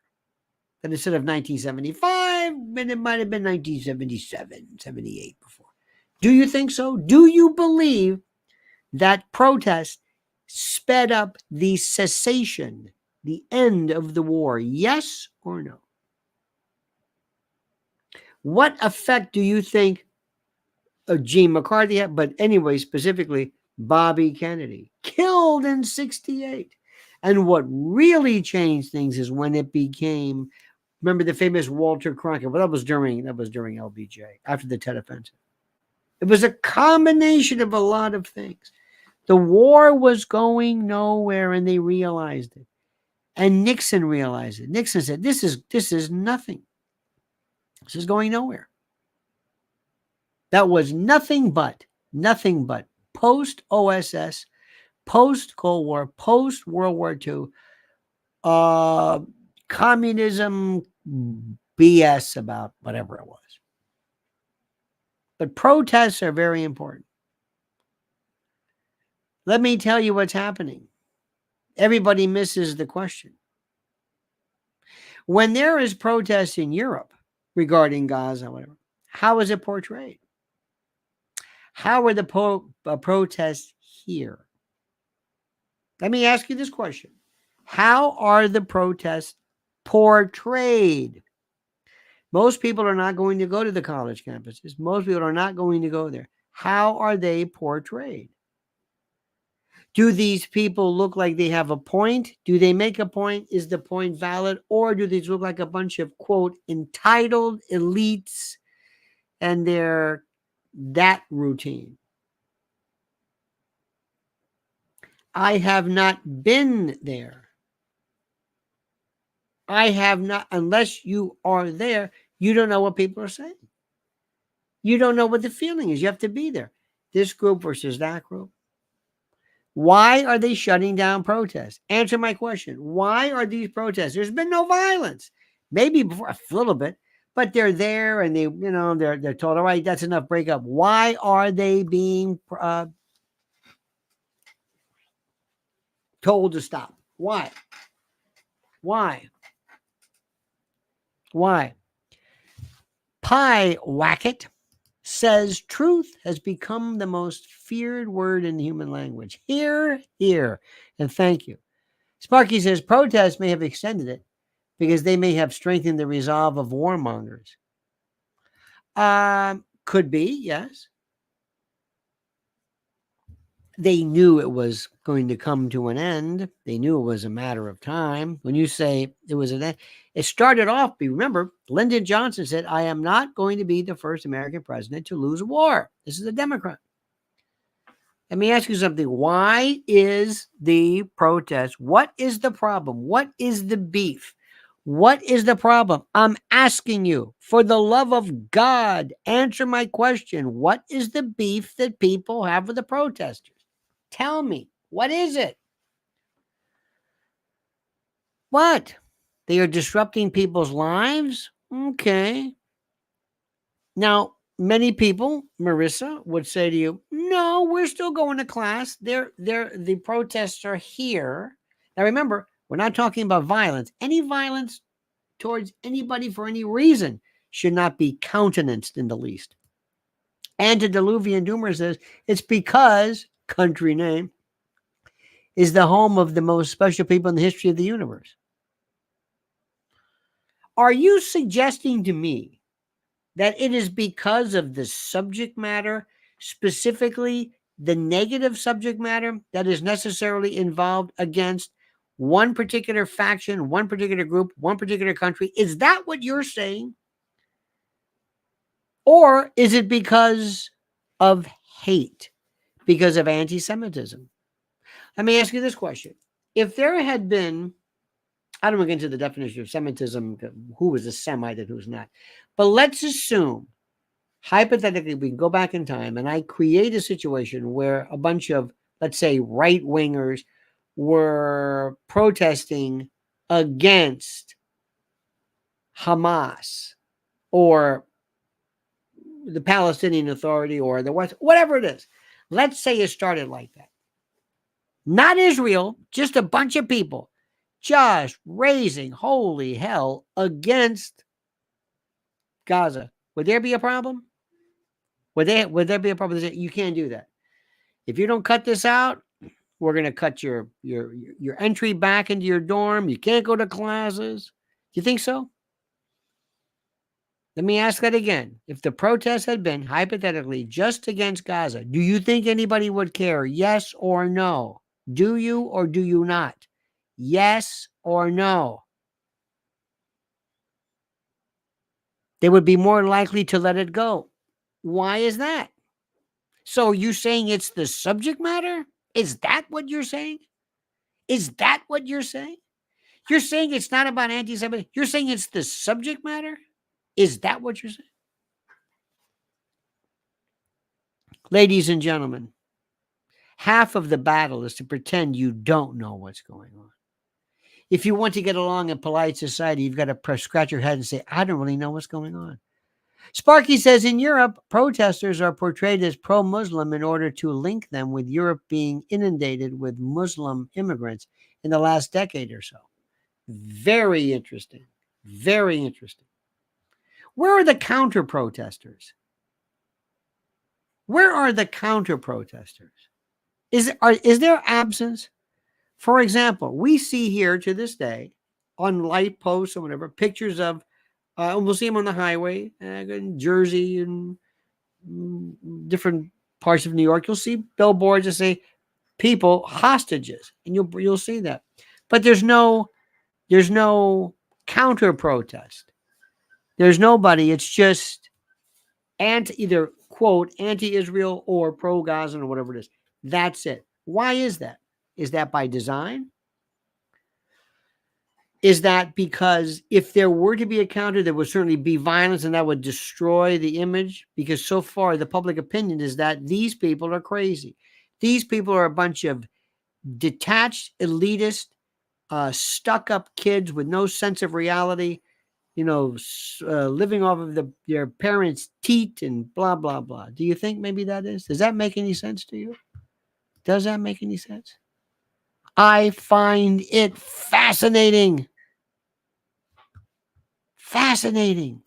S1: That instead of 1975, it might have been 1977, 78 before. Do you think so? Do you believe that protest sped up the cessation, the end of the war? Yes or no? What effect do you think Gene McCarthy had? But anyway, specifically, Bobby Kennedy, killed in 68. And what really changed things is when it became, remember the famous Walter Cronkite? Well, that was during LBJ, after the Tet Offensive. It was a combination of a lot of things. The war was going nowhere, and they realized it. And Nixon realized it. Nixon said, this is nothing. This is going nowhere. That was nothing but post OSS, post Cold War, post World War II, communism BS about whatever it was. But protests are very important. Let me tell you what's happening. Everybody misses the question. When there is protest in Europe regarding Gaza, whatever, how is it portrayed? How are the protests here? Let me ask you this question. How are the protests portrayed? Most people are not going to go to the college campuses. Most people are not going to go there. How are they portrayed? Do these people look like they have a point? Do they make a point? Is the point valid? Or do these look like a bunch of, quote, entitled elites and they're that routine? I have not been there. I have not, unless you are there, you don't know what people are saying. You don't know what the feeling is. You have to be there. This group versus that group. Why are they shutting down protests? Answer my question. Why are these protests? There's been no violence. Maybe before a little bit, but they're there and they're told, all right, that's enough, break up. Why are they being told to stop? Why? Pie Wacket says truth has become the most feared word in human language. Hear, hear, and thank you. Sparky says protests may have extended it because they may have strengthened the resolve of warmongers. Could be, yes. They knew it was going to come to an end. They knew it was a matter of time. When you say it was an end, it started off, remember, Lyndon Johnson said, I am not going to be the first American president to lose a war. This is a Democrat. Let me ask you something. Why is the protest? What is the problem? What is the beef? What is the problem? I'm asking you, for the love of God, answer my question. What is the beef that people have with the protesters? Tell me, what is it? What? They are disrupting people's lives? Okay. Now, many people, Marissa, would say to you, no, we're still going to class. The protests are here. Now, remember, we're not talking about violence. Any violence towards anybody for any reason should not be countenanced in the least. Antediluvian Doomer says, it's because, country name, is the home of the most special people in the history of the universe. Are you suggesting to me that it is because of the subject matter, specifically the negative subject matter, that is necessarily involved against one particular faction, one particular group, one particular country? Is that what you're saying? Or is it because of hate, because of anti-Semitism? Let me ask you this question. If there had been, I don't want to get into the definition of Semitism, who was a Semite and who's not, but let's assume, hypothetically, we can go back in time and I create a situation where a bunch of, let's say, right-wingers were protesting against Hamas or the Palestinian Authority or the West, whatever it is. Let's say it started like that. Not Israel, just a bunch of people just raising holy hell against Gaza. Would there be a problem? Would there be a problem? You can't do that. If you don't cut this out, we're going to cut your entry back into your dorm. You can't go to classes. Do you think so? Let me ask that again. If the protest had been hypothetically just against Gaza, do you think anybody would care? Yes or no? Do you or do you not? Yes or no? They would be more likely to let it go. Why is that? So you saying it's the subject matter? Is that what you're saying? Is that what you're saying? You're saying it's not about anti-Semitism. You're saying it's the subject matter? Is that what you're saying? Ladies and gentlemen, half of the battle is to pretend you don't know what's going on. If you want to get along in polite society, you've got to scratch your head and say, I don't really know what's going on. Sparky says in Europe, protesters are portrayed as pro-Muslim in order to link them with Europe being inundated with Muslim immigrants in the last decade or so. Very interesting. Very interesting. Where are the counter-protesters? Where are the counter-protesters? Is there absence? For example, we see here to this day on light posts or whatever, pictures of, we'll see them on the highway in Jersey and different parts of New York. You'll see billboards that say people hostages, and you'll see that. But there's no counter protest. There's nobody. It's just either quote anti-Israel or pro-Gaza or whatever it is. That's it. Why is that? Is that by design? Is that because if there were to be a counter, there would certainly be violence and that would destroy the image? Because so far, the public opinion is that these people are crazy. These people are a bunch of detached, elitist, stuck-up kids with no sense of reality, living off of their parents' teat and blah, blah, blah. Do you think maybe that is? Does that make any sense to you? Does that make any sense? I find it fascinating. Fascinating.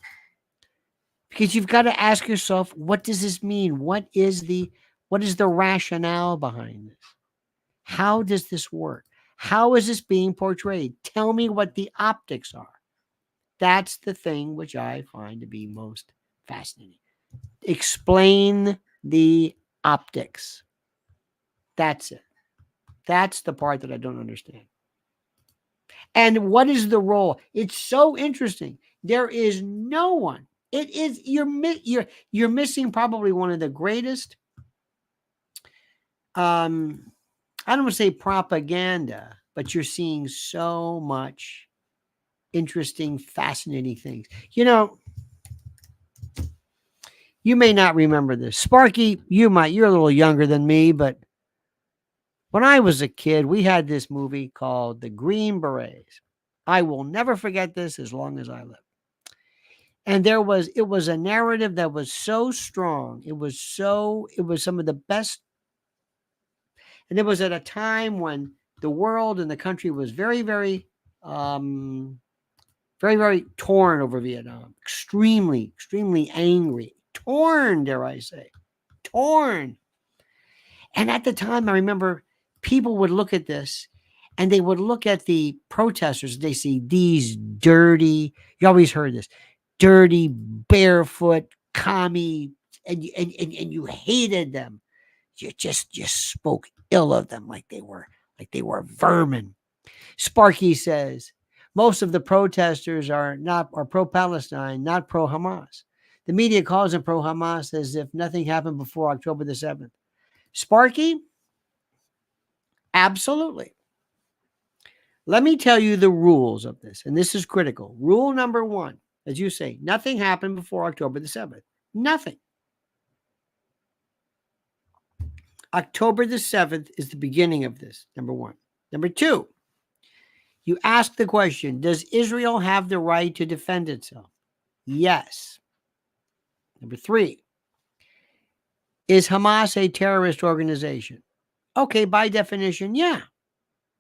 S1: Because you've got to ask yourself, what does this mean? What is the rationale behind this? How does this work? How is this being portrayed? Tell me what the optics are. That's the thing which I find to be most fascinating. Explain the optics. That's it. That's the part that I don't understand. And what is the role? It's so interesting. There is no one. It is you're missing probably one of the greatest. I don't want to say propaganda, but you're seeing so much interesting, fascinating things. You may not remember this. Sparky, you might. You're a little younger than me, but when I was a kid, we had this movie called The Green Berets. I will never forget this as long as I live. And it was a narrative that was so strong. It was some of the best. And it was at a time when the world and the country was very, very, very, very torn over Vietnam. Extremely, extremely angry. Torn, dare I say. Torn. And at the time, I remember people would look at this and they would look at the protesters. They see these dirty, you always heard this, dirty, barefoot, commie, and you hated them. You just spoke ill of them like they were vermin. Sparky says, most of the protesters are pro-Palestine, not pro-Hamas. The media calls them pro-Hamas as if nothing happened before October the 7th. Sparky, absolutely. Let me tell you the rules of this, and this is critical. Rule number 1, as you say, nothing happened before October the 7th. Nothing. October the 7th is the beginning of this, number 1. Number 2, you ask the question, does Israel have the right to defend itself? Yes. Number 3, is Hamas a terrorist organization? Okay, by definition, yeah.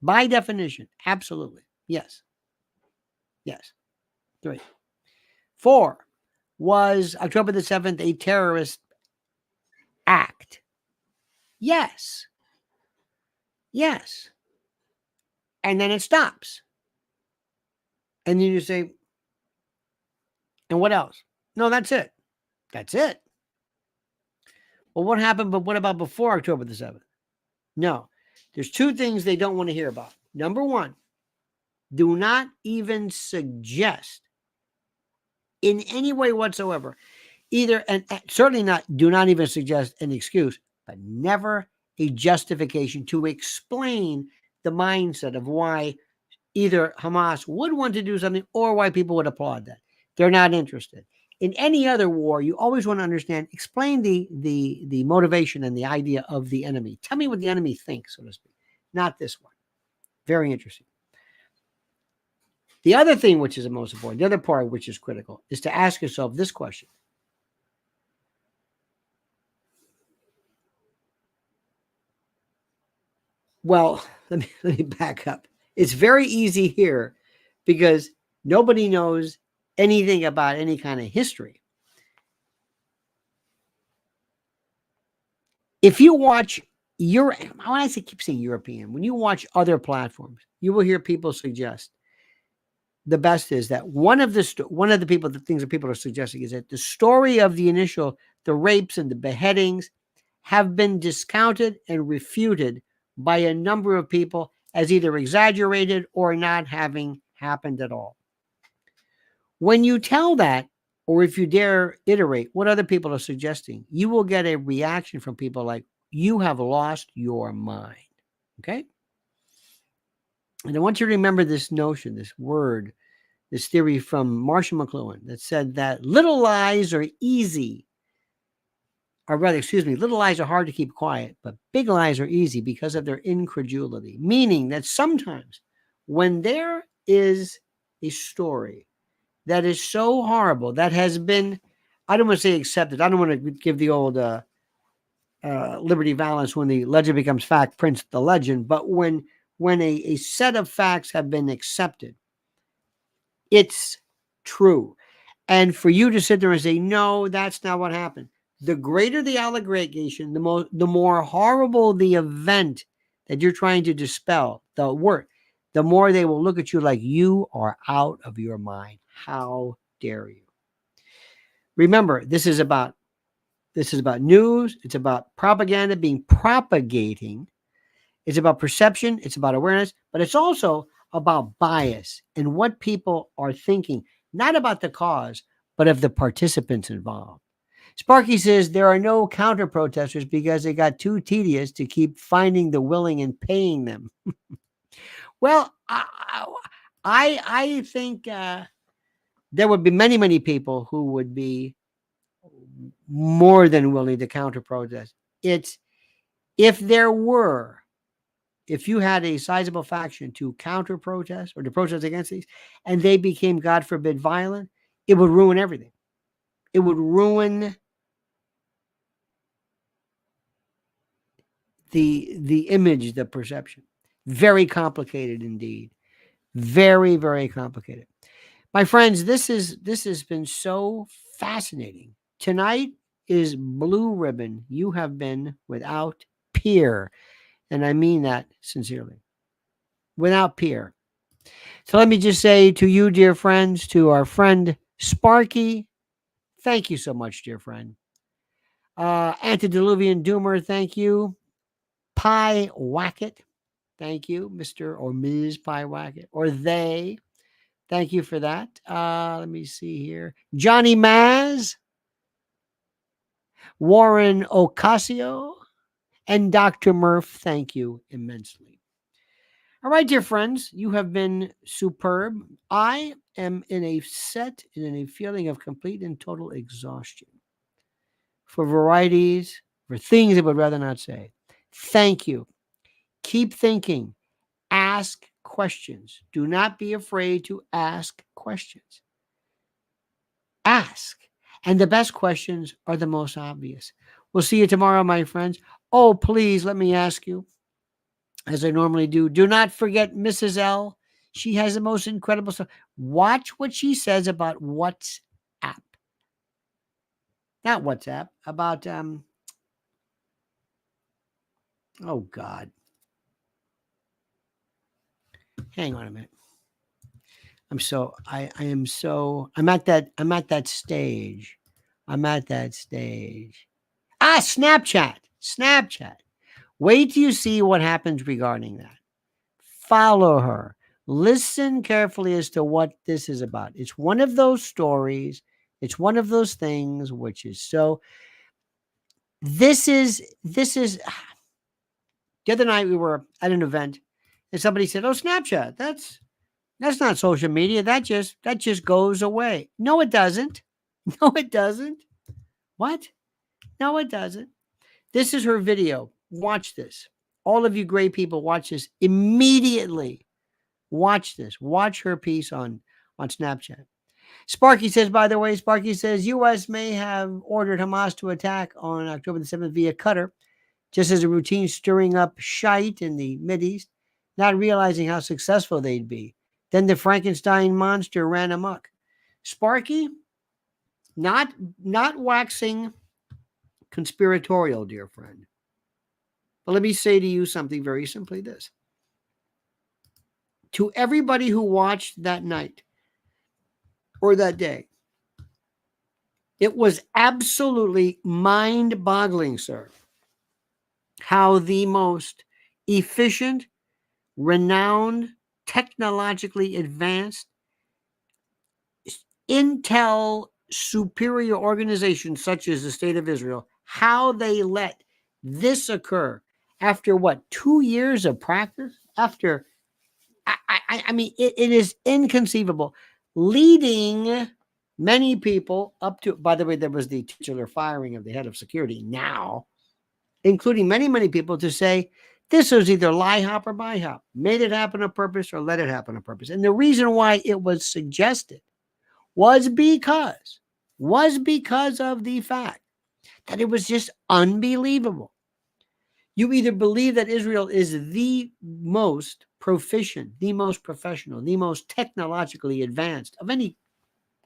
S1: By definition, absolutely. Yes. Yes. 3. 4, was October the 7th a terrorist act? Yes. Yes. And then it stops. And then you say, and what else? No, that's it. That's it. Well, what happened, but what about before October the 7th? No. There's 2 things they don't want to hear about. Number 1, do not even suggest in any way whatsoever, either, and certainly not, do not even suggest an excuse, but never a justification to explain the mindset of why either Hamas would want to do something or why people would applaud that. They're not interested. In any other war, you always want to understand, explain the motivation and the idea of the enemy. Tell me what the enemy thinks, so to speak. Not this one. Very interesting. The other thing which is the most important, the other part which is critical, is to ask yourself this question. Well, let me back up. It's very easy here because nobody knows anything about any kind of history. If you watch keep saying European, when you watch other platforms, you will hear people suggest the best is that one of the things that people are suggesting is that the story of the rapes and the beheadings have been discounted and refuted by a number of people as either exaggerated or not having happened at all. When you tell that, or if you dare iterate what other people are suggesting, you will get a reaction from people like, you have lost your mind. Okay? And I want you to remember this notion, this word, this theory from Marshall McLuhan that said that little lies are easy, or rather, excuse me, little lies are hard to keep quiet, but big lies are easy because of their incredulity. Meaning that sometimes when there is a story that is so horrible, that has been, I don't want to say accepted, I don't want to give the old Liberty Valance, when the legend becomes fact, prints the legend, but when a set of facts have been accepted, it's true. And for you to sit there and say, no, that's not what happened. The greater the allegation, the more horrible the event that you're trying to dispel, the more they will look at you like you are out of your mind. How dare you? Remember, this is about news. It's about propaganda being propagating. It's about perception. It's about awareness, but it's also about bias and what people are thinking, not about the cause, but of the participants involved. Sparky says there are no counter protesters because it got too tedious to keep finding the willing and paying them. Well, I think there would be many people who would be more than willing to counter protest. It's if you had a sizable faction to counter protest or to protest against these, and they became, God forbid, violent, it would ruin everything. It would ruin the image, the perception. Very complicated indeed. Very, very complicated. My friends, this has been so fascinating. Tonight is Blue Ribbon. You have been without peer. And I mean that sincerely. Without peer. So let me just say to you, dear friends, to our friend Sparky, thank you so much, dear friend. Antediluvian Doomer, thank you. Pie Wacket, thank you, Mr. or Ms. Pie Wacket, or they. Thank you for that. Let me see here. Johnny Maz, Warren Ocasio, and Dr. Murph, thank you immensely. All right, dear friends, you have been superb. I am in a feeling of complete and total exhaustion for varieties, for things I would rather not say. Thank you. Keep thinking. Ask questions. Do not be afraid to ask questions. Ask. And the best questions are the most obvious. We'll see you tomorrow, my friends. Oh, please let me ask you, as I normally do not forget Mrs. L. She has the most incredible stuff. Watch what she says about WhatsApp. Not WhatsApp, about oh God. Hang on a minute. I'm at that stage. Snapchat. Wait till you see what happens regarding that. Follow her. Listen carefully as to what this is about. It's one of those stories. It's one of those things which is so. This is. The other night we were at an event, and somebody said, "Oh, Snapchat. That's not social media. That just goes away." No, it doesn't. No, it doesn't. What? No, it doesn't. This is her video. Watch this. All of you great people, watch this immediately. Watch this. Watch her piece on Snapchat. Sparky says, by the way, U.S. may have ordered Hamas to attack on October the 7th via cutter, just as a routine stirring up shite in the Mideast, not realizing how successful they'd be. Then the Frankenstein monster ran amok. Sparky, not waxing conspiratorial, dear friend. But let me say to you something very simply this. To everybody who watched that night or that day, it was absolutely mind-boggling, sir, how the most efficient, renowned, technologically advanced, intel superior organizations such as the State of Israel, how they let this occur after 2 years of practice? After I mean, it is inconceivable, leading many people up to, by the way, there was the titular firing of the head of security now, including many people to say, this was either lie hop or buy hop, made it happen on purpose or let it happen on purpose. And the reason why it was suggested was because of the fact that it was just unbelievable. You either believe that Israel is the most proficient, the most professional, the most technologically advanced of any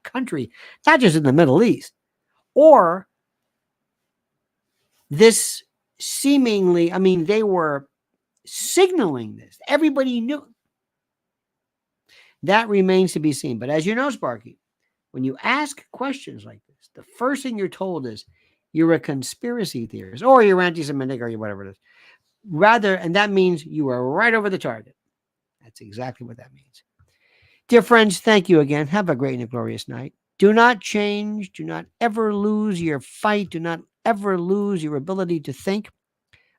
S1: country, not just in the Middle East, or this seemingly, I mean, they were signaling this. Everybody knew. That remains to be seen. But as you know, Sparky, when you ask questions like this, the first thing you're told is you're a conspiracy theorist or you're anti-Semitic or whatever it is. Rather, and that means you are right over the target. That's exactly what that means. Dear friends, thank you again. Have a great and a glorious night. Do not change. Do not ever lose your fight. Do not ever lose your ability to think.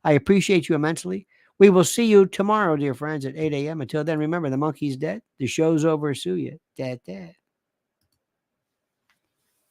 S1: I appreciate you immensely. We will see you tomorrow, dear friends, at 8 a.m. Until then, remember, the monkey's dead. The show's over. Sue you. Dead.